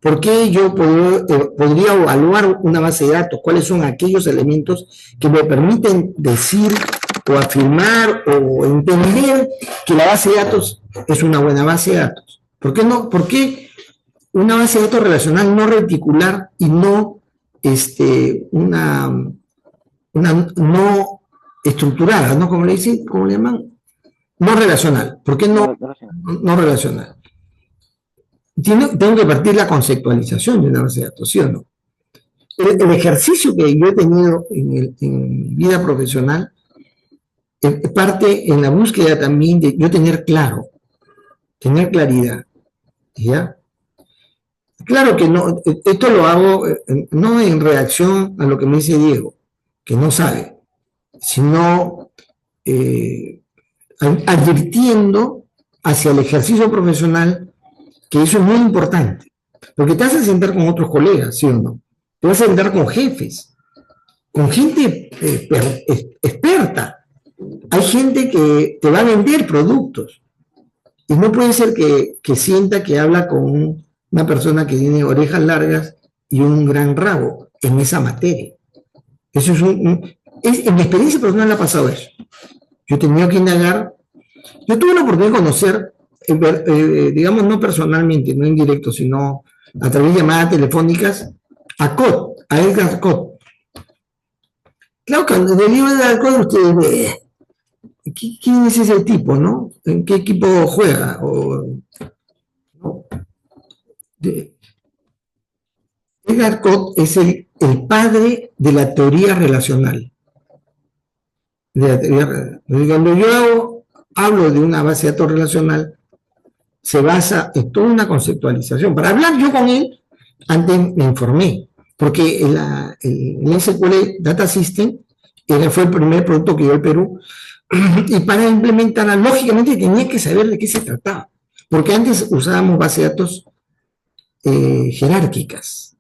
por qué yo podría evaluar una base de datos, cuáles son aquellos elementos que me permiten decir o afirmar o entender que la base de datos es una buena base de datos. ¿Por qué no? ¿Por qué una base de datos relacional no reticular y no una no estructurada, ¿no? Como le dicen, ¿cómo le llaman? No relacional. ¿Por qué no, No, no sé. no relacional? Tengo que partir la conceptualización de una base de datos, ¿sí o no? El ejercicio que yo he tenido en vida profesional parte en la búsqueda también de yo tener claridad, ¿ya? Claro que no, esto lo hago no en reacción a lo que me dice Diego, que no sabe, sino advirtiendo hacia el ejercicio profesional que eso es muy importante, porque te vas a sentar con otros colegas, ¿sí o no? Te vas a sentar con jefes, con gente experta. Hay gente que te va a vender productos y no puede ser que sienta que habla con una persona que tiene orejas largas y un gran rabo en esa materia. Eso en mi experiencia personal ha pasado eso. Yo he tenido que indagar. Yo tuve la oportunidad de conocer, digamos, no personalmente, no en directo, sino a través de llamadas telefónicas, a Edgar Cot. Claro que en el libro de Edgar Cot ustedes ven, ¿quién es ese tipo, no? ¿En qué equipo juega? ¿No? Edgar Cot es el padre de la teoría relacional. Cuando yo hablo de una base de datos relacional, se basa en toda una conceptualización. Para hablar yo con él, antes me informé, porque el SQL Data System fue el primer producto que dio el Perú, y para implementarla, lógicamente tenía que saber de qué se trataba, porque antes usábamos bases de datos jerárquicas,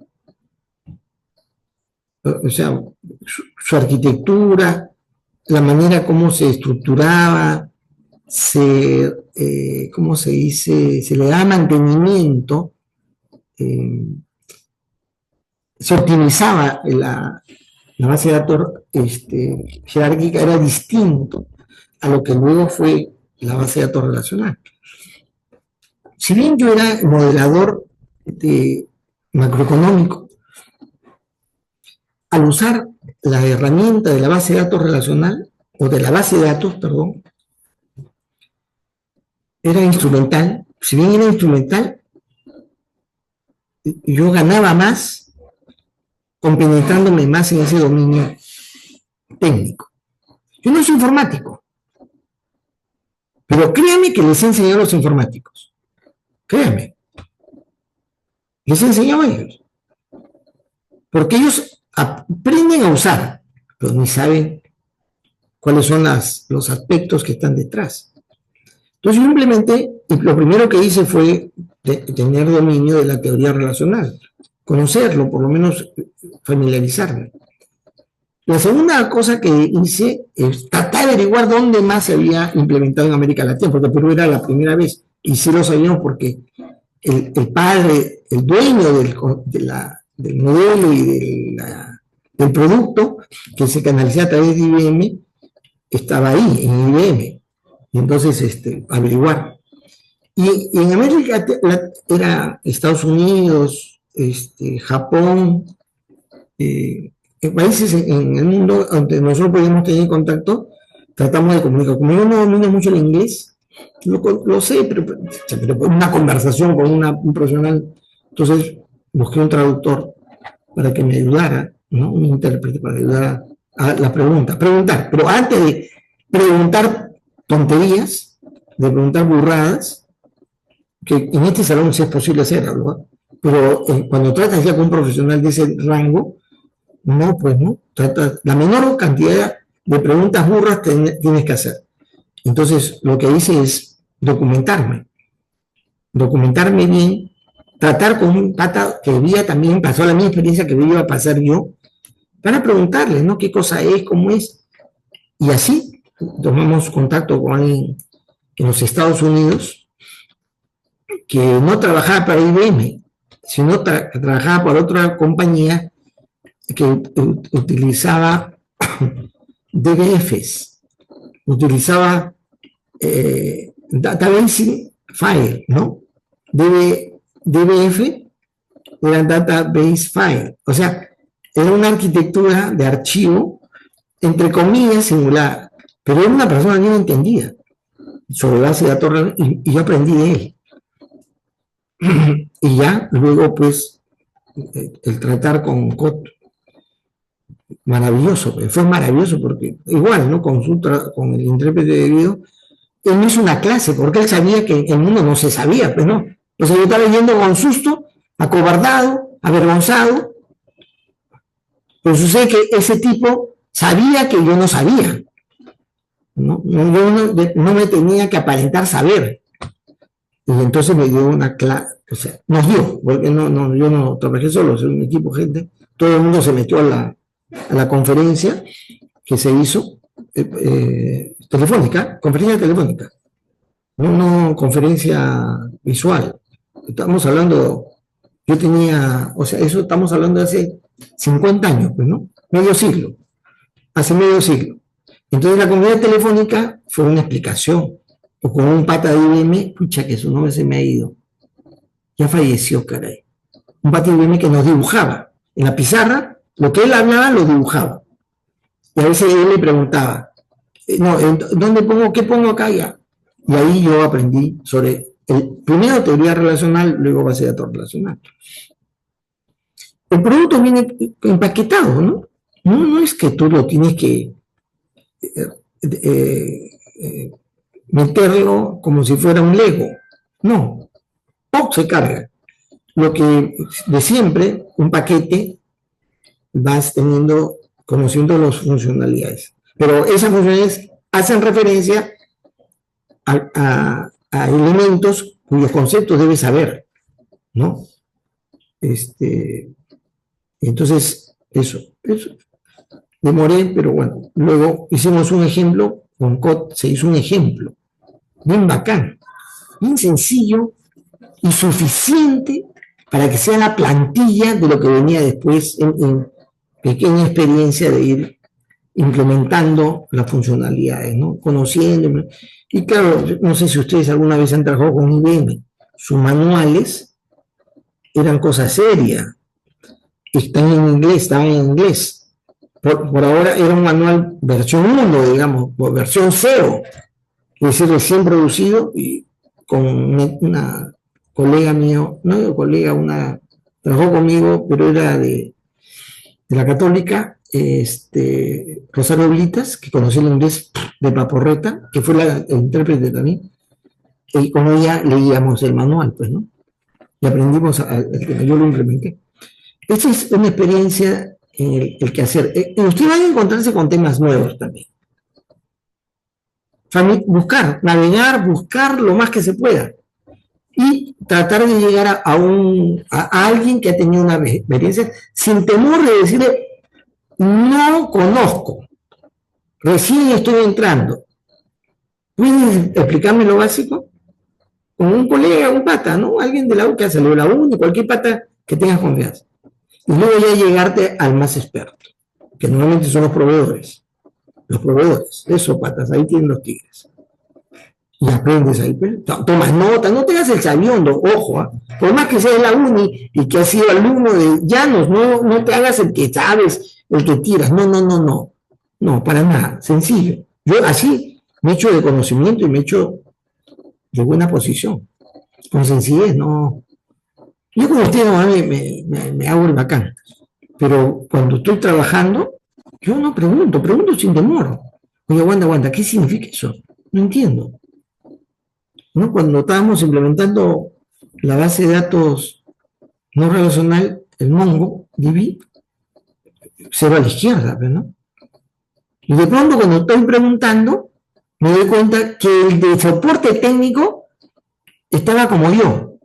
o sea, su arquitectura, la manera como se estructuraba, ¿cómo se dice? Se le da mantenimiento, se optimizaba la base de datos jerárquica, era distinto a lo que luego fue la base de datos relacional. Si bien yo era modelador macroeconómico, al usar la herramienta de la base de datos relacional, o de la base de datos, perdón, era instrumental. Si bien era instrumental, yo ganaba más compenetrándome más en ese dominio técnico. Yo no soy informático, pero créanme que les he enseñado a los informáticos. Créanme. Les he enseñado a ellos. Porque ellos aprenden a usar, pero ni saben cuáles son los aspectos que están detrás. Entonces yo implementé, y lo primero que hice fue tener dominio de la teoría relacional, conocerlo, por lo menos familiarizarme. La segunda cosa que hice es tratar de averiguar dónde más se había implementado en América Latina, porque Perú era la primera vez, y sí lo sabíamos porque el padre, el dueño del modelo y del producto que se canalizaba a través de IBM, estaba ahí, en IBM. Y entonces, averiguar. Y en América era Estados Unidos, Japón, en países en el mundo donde nosotros podíamos tener contacto, tratamos de comunicar. Como yo no domino mucho el inglés, lo sé, pero una conversación con un profesional, entonces busqué un traductor para que me ayudara, ¿no? Un intérprete para ayudar a la pregunta. Preguntar, pero antes de preguntar tonterías, de preguntar burradas, que en este salón sí es posible hacerlo, ¿no? Pero cuando tratas ya con un profesional de ese rango, no, pues no. La menor cantidad de preguntas burras tienes que hacer. Entonces, lo que hice es documentarme bien, tratar con un pata que había también pasó la misma experiencia que iba a pasar yo, para preguntarle, ¿no? ¿Qué cosa es? ¿Cómo es? Y así tomamos contacto con alguien en los Estados Unidos que no trabajaba para IBM, sino trabajaba para otra compañía que utilizaba DBFs, utilizaba Database File, ¿no? DBF era Database File, o sea, era una arquitectura de archivo, entre comillas, singular, pero era una persona bien entendida sobre base de datos y yo aprendí de él. Y ya, luego, pues, el tratar con COT, maravilloso, fue maravilloso porque igual, ¿no? Con el intérprete de video, él no hizo una clase porque él sabía que el mundo no se sabía, pues no. O sea, yo estaba yendo con susto, acobardado, avergonzado, pero sucede que ese tipo sabía que yo no sabía, ¿no? Yo no me tenía que aparentar saber. Y entonces me dio una clase, o sea, nos dio, porque yo no trabajé solo, soy un equipo de gente, todo el mundo se metió a la conferencia que se hizo telefónica, conferencia telefónica, no conferencia visual. Estamos hablando, yo tenía, o sea, eso estamos hablando de hace 50 años, pues, ¿no? Medio siglo, hace medio siglo. Entonces la conferencia telefónica fue una explicación, o con un pata de IBM, pucha, que su nombre se me ha ido, ya falleció, caray. Un pata de IBM que nos dibujaba en la pizarra, lo que él hablaba lo dibujaba. Y a veces él le preguntaba, no, ¿dónde pongo? ¿Qué pongo acá ya? Y ahí yo aprendí sobre, primero teoría relacional, luego base de datos relacional. El producto viene empaquetado, ¿no? No es que tú lo tienes que meterlo como si fuera un Lego. No, se carga. Lo que de siempre, un paquete, vas conociendo las funcionalidades. Pero esas funcionalidades hacen referencia a elementos cuyos conceptos debes saber, ¿no? Entonces, eso. Demoré, pero bueno, luego hicimos un ejemplo, con COD se hizo un ejemplo, bien bacán, bien sencillo y suficiente para que sea la plantilla de lo que venía después en pequeña experiencia de ir implementando las funcionalidades, ¿no? Conociendo. Y claro, no sé si ustedes alguna vez han trabajado con IBM, sus manuales eran cosas serias, estaban en inglés. Por ahora era un manual versión 1, digamos, versión 0, es decir, recién producido, y con una colega mío, no colega, trabajó conmigo, pero era de la Católica, Rosario Blitas, que conocí el inglés de Paporreta, que fue el intérprete también, y con ella leíamos el manual, pues, ¿no? Y aprendimos yo lo implementé. Esta es una experiencia el que hacer. Usted va a encontrarse con temas nuevos también. Navegar, buscar lo más que se pueda. Y tratar de llegar a alguien que ha tenido una experiencia sin temor de decirle, no conozco, recién estoy entrando, ¿puedes explicarme lo básico? Con un colega, un pata, ¿no? Alguien de la U que ha salido de la U, cualquier pata que tengas confianza. Y luego ya llegarte al más experto, que normalmente son los proveedores. Los proveedores, esos patas, ahí tienen los tigres. Y aprendes ahí, tomas nota, no te hagas el sabiondo, ojo, ¿eh? Por más que seas de la uni y que has sido alumno de Llanos, no te hagas el que sabes, el que tiras, no, para nada, sencillo. Yo así me echo de conocimiento y me echo de buena posición, con sencillez, no. Yo como usted no me hago el bacán, pero cuando estoy trabajando, yo no pregunto sin temor. Oye, aguanta, ¿qué significa eso? No entiendo. ¿No? Cuando estábamos implementando la base de datos no relacional, el MongoDB, cero a la izquierda, ¿no? Y de pronto cuando estoy preguntando, me doy cuenta que el de soporte técnico estaba como yo.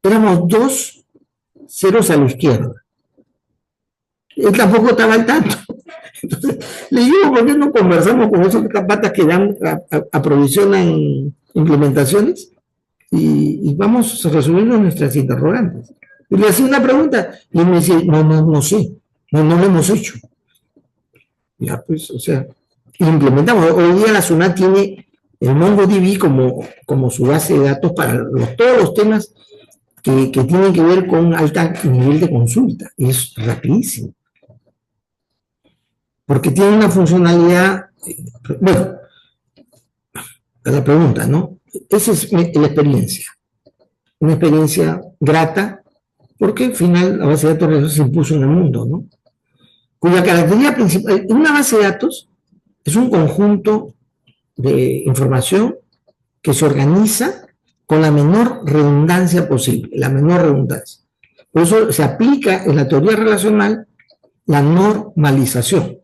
Éramos 2 ceros a la izquierda. Él tampoco estaba al tanto. Entonces, le digo, ¿por qué no conversamos con esos patas que dan, aprovisionan implementaciones? Y vamos resolviendo nuestras interrogantes. Y le hacía una pregunta y él me dice, no sé, no lo hemos hecho. Ya, pues, o sea, implementamos. Hoy día la SUNAT tiene el MongoDB como su base de datos para todos los temas que tienen que ver con alto nivel de consulta. Y es rapidísimo. Porque tiene una funcionalidad, bueno, la pregunta, ¿no? Esa es la experiencia. Una experiencia grata, porque al final la base de datos se impuso en el mundo, ¿no? Cuya característica principal, una base de datos es un conjunto de información que se organiza con la menor redundancia posible, la menor redundancia. Por eso se aplica en la teoría relacional la normalización,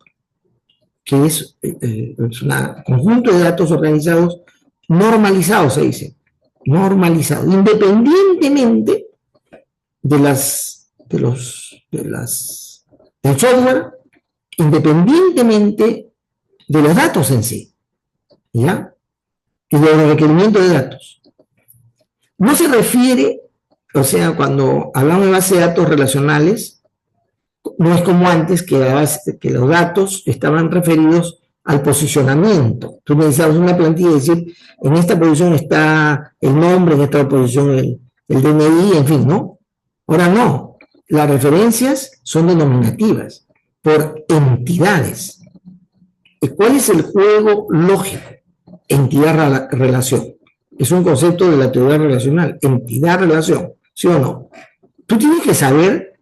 que es un conjunto de datos organizados, normalizados se dice, normalizados, independientemente del software, independientemente de los datos en sí, ¿ya? Y de los requerimientos de datos. No se refiere, o sea, cuando hablamos de base de datos relacionales, no es como antes que los datos estaban referidos al posicionamiento. Tú necesitabas una plantilla y decir, en esta posición está el nombre, en esta posición el DNI, en fin, ¿no? Ahora no, las referencias son denominativas, por entidades. ¿Y cuál es el juego lógico? Entidad-relación. Es un concepto de la teoría relacional, entidad-relación, ¿sí o no? Tú tienes que saber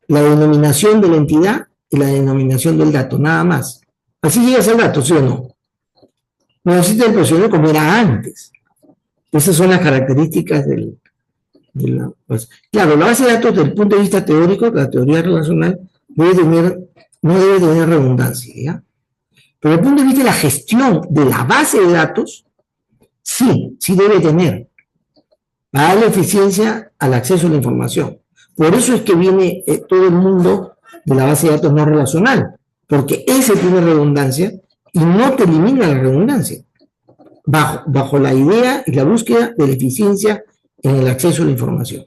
la denominación de la entidad y la denominación del dato, nada más. Así llegas al dato, ¿sí o no? No necesitas el procedimiento como era antes. Esas son las características pues, claro, la base de datos desde el punto de vista teórico, la teoría relacional, no debe tener redundancia, ¿ya? Pero desde el punto de vista de la gestión de la base de datos, sí debe tener, para darle eficiencia al acceso a la información. Por eso es que viene todo el mundo de la base de datos no relacional, porque ese tiene redundancia y no te elimina la redundancia, bajo la idea y la búsqueda de la eficiencia en el acceso a la información.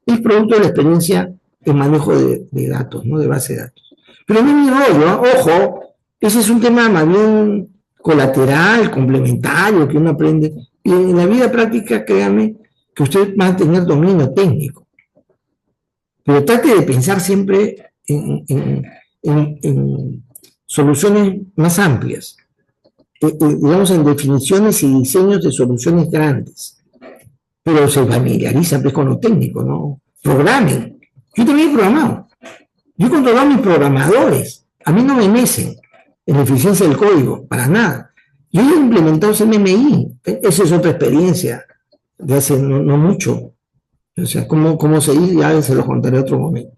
Es producto de la experiencia en manejo de datos, ¿no? De base de datos. Pero no es mi rollo, ¿eh? Ojo, ese es un tema más bien colateral, complementario, que uno aprende. Y en la vida práctica, créame, que usted va a tener dominio técnico. Pero trate de pensar siempre en soluciones más amplias, digamos en definiciones y diseños de soluciones grandes. Pero se familiariza pues, con lo técnico, ¿no? Programen. Yo también he programado. Yo he controlado a mis programadores. A mí no me mecen en la eficiencia del código, para nada. Yo he implementado CMMI. Esa es otra experiencia de hace no mucho. O sea, cómo se dice, ya se lo contaré otro momento.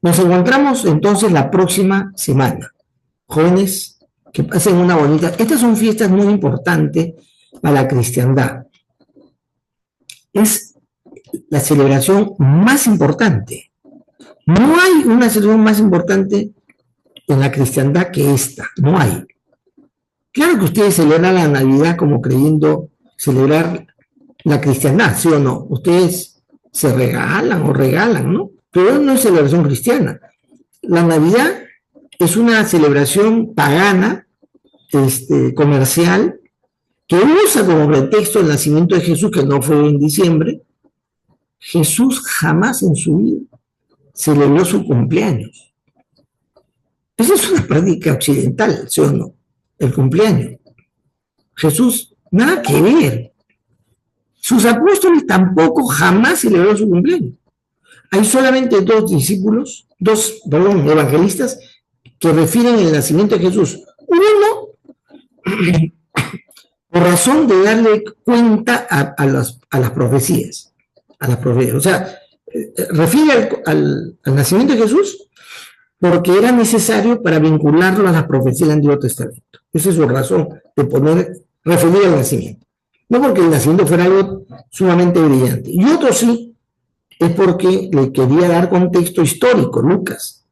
Nos encontramos entonces la próxima semana. Jóvenes, que pasen una bonita... Estas son fiestas muy importantes para la cristiandad. Es la celebración más importante No hay una celebración más importante en la cristiandad que esta, no hay. Claro que ustedes celebran la Navidad como creyendo celebrar la cristiandad, ¿sí o no? Ustedes se regalan o regalan, ¿no? Pero no es celebración cristiana. La Navidad es una celebración pagana, comercial, que usa como pretexto el nacimiento de Jesús, que no fue en diciembre. Jesús jamás en su vida celebró su cumpleaños. Esa es una práctica occidental, ¿sí o no? El cumpleaños. Jesús, nada que ver. Sus apóstoles tampoco jamás celebraron su cumpleaños. Hay solamente dos evangelistas que refieren el nacimiento de Jesús. Uno, por razón de darle cuenta a las profecías. O sea, refiere al nacimiento de Jesús porque era necesario para vincularlo a las profecías del Antiguo Testamento. Esa es su razón de referir al nacimiento. No porque el nacimiento fuera algo sumamente brillante. Y otro sí, es porque le quería dar contexto histórico, Lucas.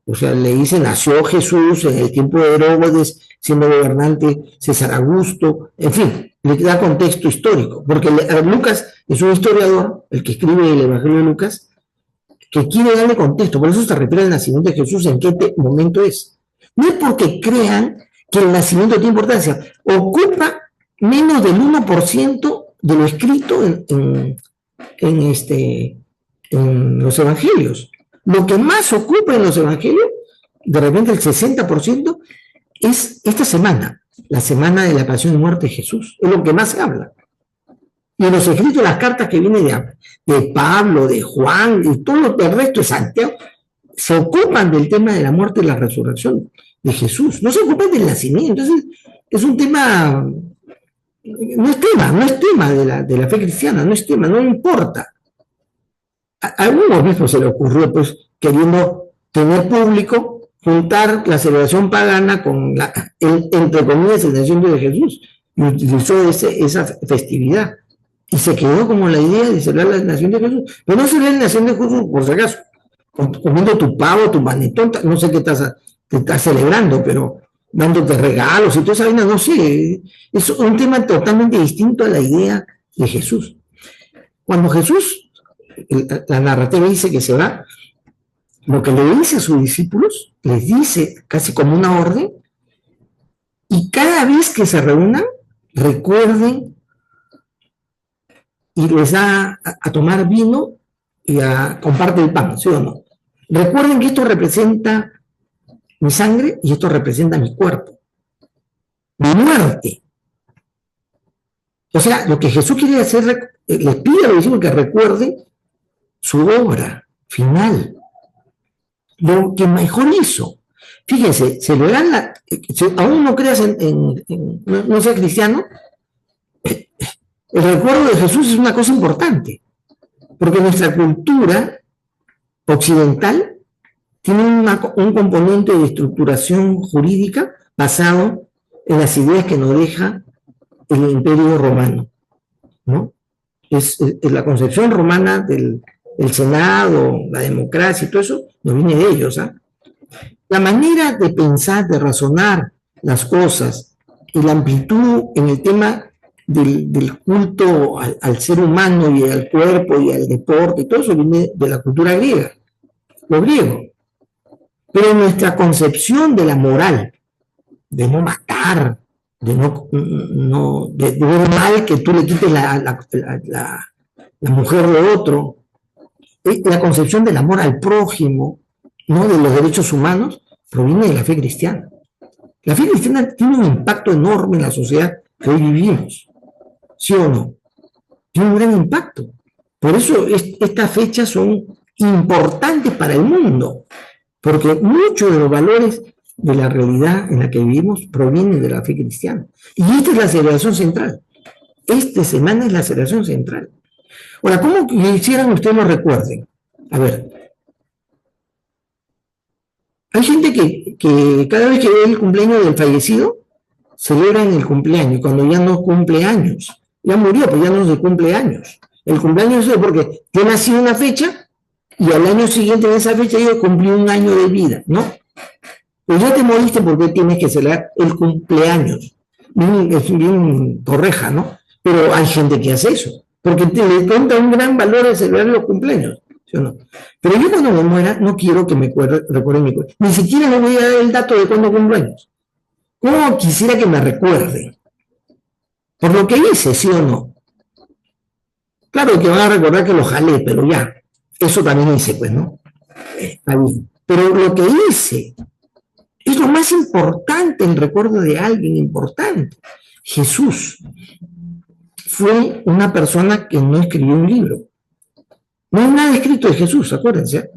O sea, le dice, nació Jesús en el tiempo de Herodes, siendo gobernante César Augusto, en fin, le da contexto histórico, porque Lucas es un historiador, el que escribe el Evangelio de Lucas, que quiere darle contexto, por eso se refiere al nacimiento de Jesús, en qué momento es. No es porque crean que el nacimiento tiene importancia, ocupa menos del 1% de lo escrito en los evangelios. Lo que más ocupa en los evangelios, de repente el 60%, es esta semana, la semana de la pasión y muerte de Jesús. Es lo que más se habla. Y en los escritos, las cartas que vienen de Pablo, de Juan, y todo el resto de Santiago, se ocupan del tema de la muerte y la resurrección de Jesús. No se ocupan del nacimiento. Entonces, es un tema, no es tema de la fe cristiana, no es tema, no importa. A algunos mismos se le ocurrió, pues, queriendo tener público, juntar la celebración pagana con entre comillas, el nacimiento de Jesús, y utilizó esa festividad. Y se quedó como la idea de celebrar la nación de Jesús. Pero no celebrar la nación de Jesús, por si acaso, comiendo tu pavo, tu panetón, no sé qué estás celebrando, pero dándote regalos y toda esa vaina, no sé. Es un tema totalmente distinto a la idea de Jesús. Cuando Jesús, la narrativa dice que se va, lo que le dice a sus discípulos, les dice casi como una orden, y cada vez que se reúnan, recuerden y les da a tomar vino y comparte el pan, ¿sí o no? Recuerden que esto representa mi sangre y esto representa mi cuerpo, mi muerte. O sea, lo que Jesús quiere hacer, les pide a los discípulos que recuerden su obra final, lo que mejor hizo. Fíjense, celebrar si aún no creas no seas cristiano, el recuerdo de Jesús es una cosa importante, porque nuestra cultura occidental tiene un componente de estructuración jurídica basado en las ideas que nos deja el Imperio Romano, ¿no? Es la concepción romana del Senado, la democracia y todo eso, nos viene de ellos, ¿ah? La manera de pensar, de razonar las cosas y la amplitud en el tema del culto al ser humano y al cuerpo y al deporte, todo eso viene de la cultura griega, lo griego. Pero nuestra concepción de la moral, de no matar, de ver mal que tú le quites la mujer de otro, la concepción del amor al prójimo, no de los derechos humanos, proviene de la fe cristiana. La fe cristiana tiene un impacto enorme en la sociedad que hoy vivimos. ¿Sí o no? Tiene un gran impacto. Por eso estas fechas son importantes para el mundo, porque muchos de los valores de la realidad en la que vivimos provienen de la fe cristiana. Y esta es la celebración central. Esta semana es la celebración central. Ahora, ¿cómo quisieran ustedes lo recuerden? A ver, hay gente que cada vez que ve el cumpleaños del fallecido, celebran el cumpleaños, cuando ya no cumple años. Ya murió, pues ya no se cumple años. El cumpleaños es porque tiene así una fecha y al año siguiente, en esa fecha, yo cumplí 1 año de vida, ¿no? Pues ya te moriste porque tienes que celebrar el cumpleaños. Es bien correja, ¿no? Pero hay gente que hace eso, porque le cuenta un gran valor de celebrar los cumpleaños, ¿sí o no? Pero yo cuando me muera no quiero que me recuerden mi cumpleaños. Ni siquiera le voy a dar el dato de cuándo cumpleaños. ¿Cómo quisiera que me recuerden? Por lo que hice, ¿sí o no? Claro que van a recordar que lo jalé, pero ya, eso también hice, pues, ¿no? Está bien. Pero lo que hice es lo más importante, el recuerdo de alguien importante. Jesús fue una persona que no escribió un libro. No hay nada escrito de Jesús, acuérdense.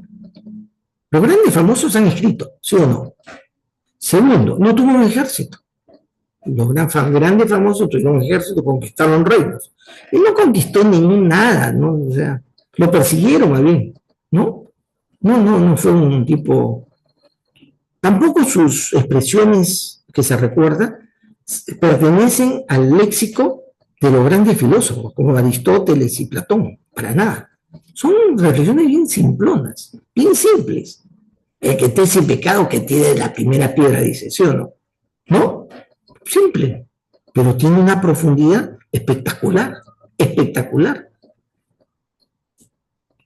Los grandes famosos han escrito, ¿sí o no? Segundo, no tuvo un ejército. Los grandes famosos tuvieron un ejército, conquistaron reinos. Él no conquistó nada, ¿no? O sea, lo persiguieron más bien, ¿no? No fue un tipo. Tampoco sus expresiones que se recuerdan pertenecen al léxico de los grandes filósofos, como Aristóteles y Platón, para nada. Son reflexiones bien simplonas, bien simples. El que esté sin pecado que tire la primera piedra, dice, ¿sí o no? ¿No? Simple, pero tiene una profundidad espectacular, espectacular.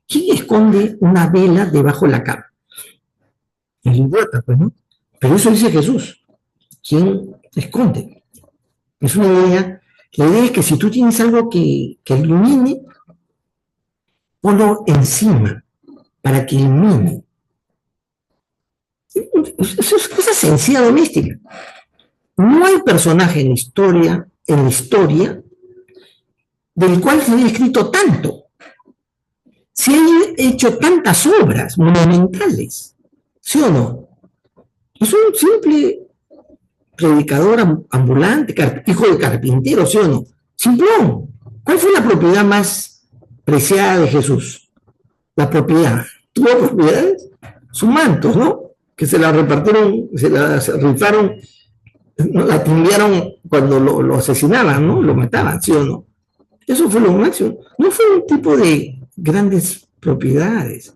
¿Quién esconde una vela debajo de la cama? El idiota, pues, ¿no? Pero eso dice Jesús. ¿Quién esconde? Es una idea. La idea es que si tú tienes algo que ilumine, ponlo encima para que ilumine. Eso es cosa sencilla doméstica. No hay personaje en la historia, del cual se haya escrito tanto. Se han hecho tantas obras monumentales, ¿sí o no? Es un simple predicador ambulante, hijo de carpintero, ¿sí o no? Simplón. ¿Cuál fue la propiedad más preciada de Jesús? La propiedad. ¿Tuvo propiedades? Sus mantos, ¿no? Que se la repartieron, se la rifaron, la tumbaron cuando lo asesinaban, ¿no? Lo mataban, ¿sí o no? Eso fue lo máximo. No fue un tipo de grandes propiedades.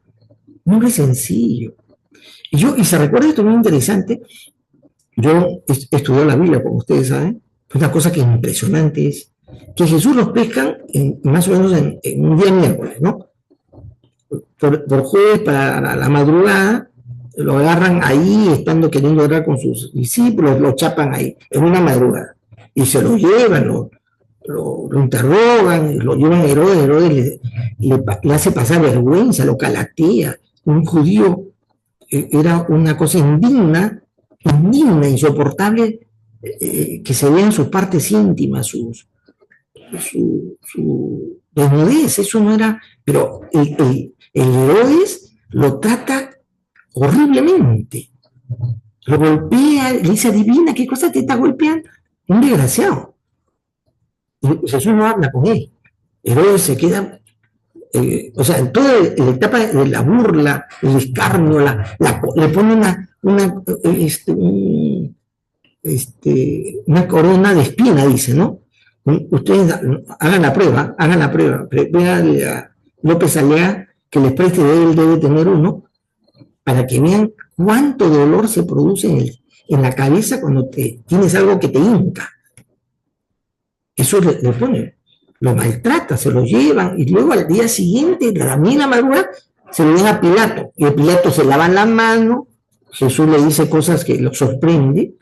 Un hombre sencillo. Y se recuerda esto muy interesante. Yo estudié la Biblia, como ustedes saben. Una cosa que es impresionante es que Jesús los pescan más o menos en un día miércoles, ¿no? Por jueves para la madrugada, lo agarran ahí, estando queriendo orar con sus discípulos, lo chapan ahí, en una madrugada. Y se lo llevan, lo interrogan, lo llevan a Herodes le hace pasar vergüenza, lo calatea. Un judío era una cosa indigna, insoportable, que se vean sus partes íntimas, su desnudez, eso no era, pero el Herodes lo trata horriblemente, lo golpea, le dice, adivina qué cosa te está golpeando, un desgraciado. Y Jesús no habla con él. Herodes se queda, o sea, en toda la etapa de la burla, el escarnio, le pone una corona de espina, dice, ¿no? Ustedes hagan la prueba, véanle a López Alea que les preste de él, debe tener uno, para que vean cuánto dolor se produce en la cabeza cuando tienes algo que te hinca. Eso le pone, lo maltrata, se lo llevan, y luego al día siguiente, la misma madrugada, se lo llevan a Pilato, y Pilato se lava la mano, Jesús le dice cosas que lo sorprende,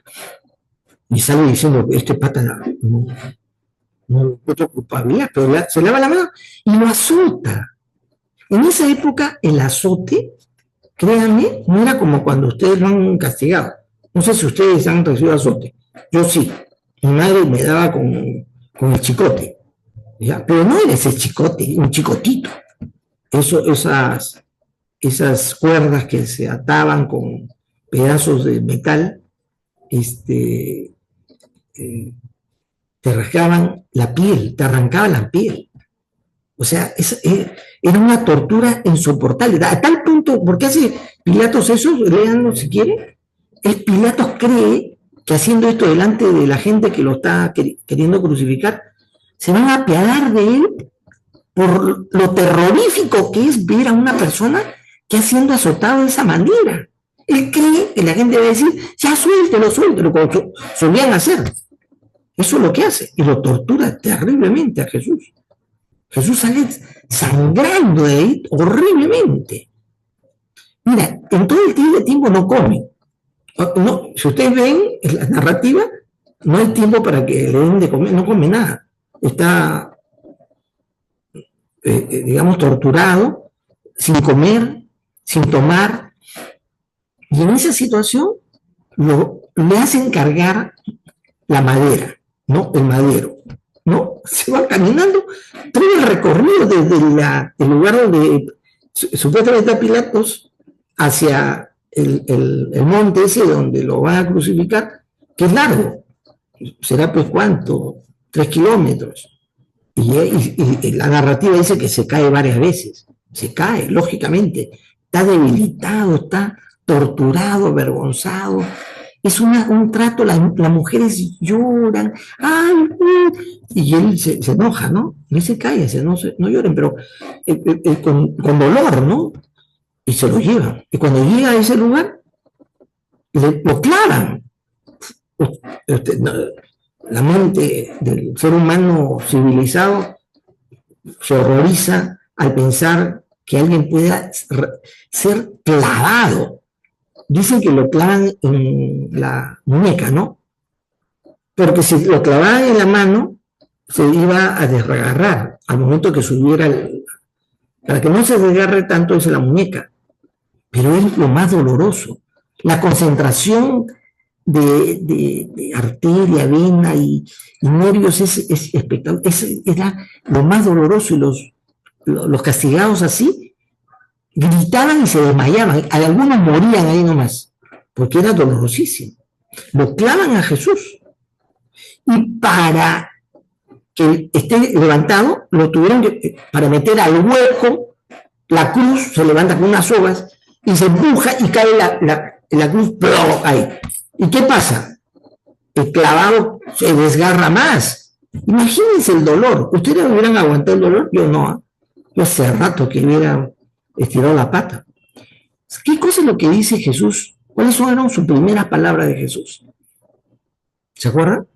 y sale diciendo, este pata no encuentro culpabilidad, pero se lava la mano y lo azota. En esa época, el azote, créanme, no era como cuando ustedes lo han castigado. No sé si ustedes han recibido azote. Yo sí. Mi madre me daba con el chicote. ¿Ya? Pero no era ese chicote, un chicotito. Esas cuerdas que se ataban con pedazos de metal, te rasgaban la piel, te arrancaban la piel. O sea, era una tortura insoportable. A tal punto, ¿por qué hace Pilatos eso? Léanlo si quieren. Pilatos cree que haciendo esto delante de la gente que lo está queriendo crucificar, se van a apiadar de él por lo terrorífico que es ver a una persona que siendo azotado de esa manera. Él cree que la gente va a decir, ya suéltelo, como solían hacer. Eso es lo que hace, y lo tortura terriblemente a Jesús. Jesús sale sangrando de ahí horriblemente. Mira, en todo el tiempo no come. No, si ustedes ven en la narrativa, no hay tiempo para que le den de comer, no come nada. Está, digamos, torturado, sin comer, sin tomar. Y en esa situación le hacen cargar la madera, ¿no? El madero, ¿no? Se va caminando todo el recorrido desde el lugar donde supuestamente está Pilatos hacia el monte ese donde lo van a crucificar, que es largo. ¿Será pues cuánto? 3 kilómetros. Y la narrativa dice que se cae varias veces. Se cae, lógicamente. Está debilitado, está torturado, avergonzado. Es un trato, las mujeres lloran, ¡ay! Y él se enoja, ¿no? Y dice, cállense, no lloren, pero con dolor, ¿no? Y se lo llevan. Y cuando llega a ese lugar, lo clavan. La mente del ser humano civilizado se horroriza al pensar que alguien pueda ser clavado. Dicen que lo clavan en la muñeca, ¿no? Porque si lo clavaban en la mano, se iba a desgarrar al momento que subiera para que no se desgarre tanto es la muñeca. Pero es lo más doloroso. La concentración de arteria, vena y nervios es espectacular. Era lo más doloroso, y los castigados así gritaban y se desmayaban. Algunos morían ahí nomás, porque era dolorosísimo. Lo clavan a Jesús. Y para que esté levantado, lo tuvieron que, para meter al hueco, la cruz se levanta con unas sogas y se empuja y cae la cruz, ¡plum! Ahí. ¿Y qué pasa? El clavado se desgarra más. Imagínense el dolor. ¿Ustedes hubieran aguantado el dolor? Yo no. Yo hace rato que hubiera estirado la pata. ¿Qué cosa es lo que dice Jesús? ¿Cuáles fueron sus primeras palabras de Jesús? ¿Se acuerdan?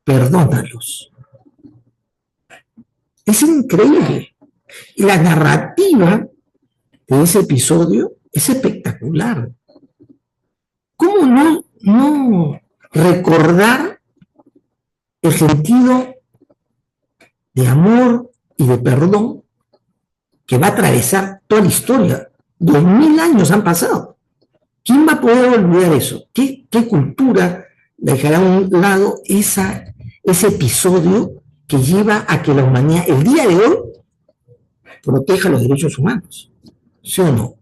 Perdónalos. Es increíble. Y la narrativa de ese episodio es espectacular. ¿Cómo no recordar el sentido de amor y de perdón que va a atravesar toda la historia? 2000 años han pasado. ¿Quién va a poder olvidar eso? ¿Qué cultura dejará a un lado ese episodio que lleva a que la humanidad, el día de hoy, proteja los derechos humanos? ¿Sí o no?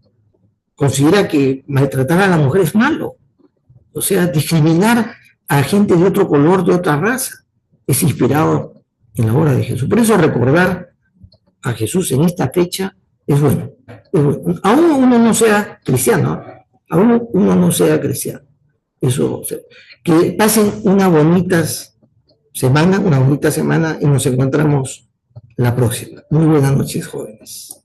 Considera que maltratar a la mujer es malo. O sea, discriminar a gente de otro color, de otra raza, es inspirado en la obra de Jesús. Por eso recordar a Jesús en esta fecha es bueno. Es bueno. Aún uno no sea cristiano, aún uno no sea cristiano. Eso, que pasen una bonita semana y nos encontramos la próxima. Muy buenas noches, jóvenes.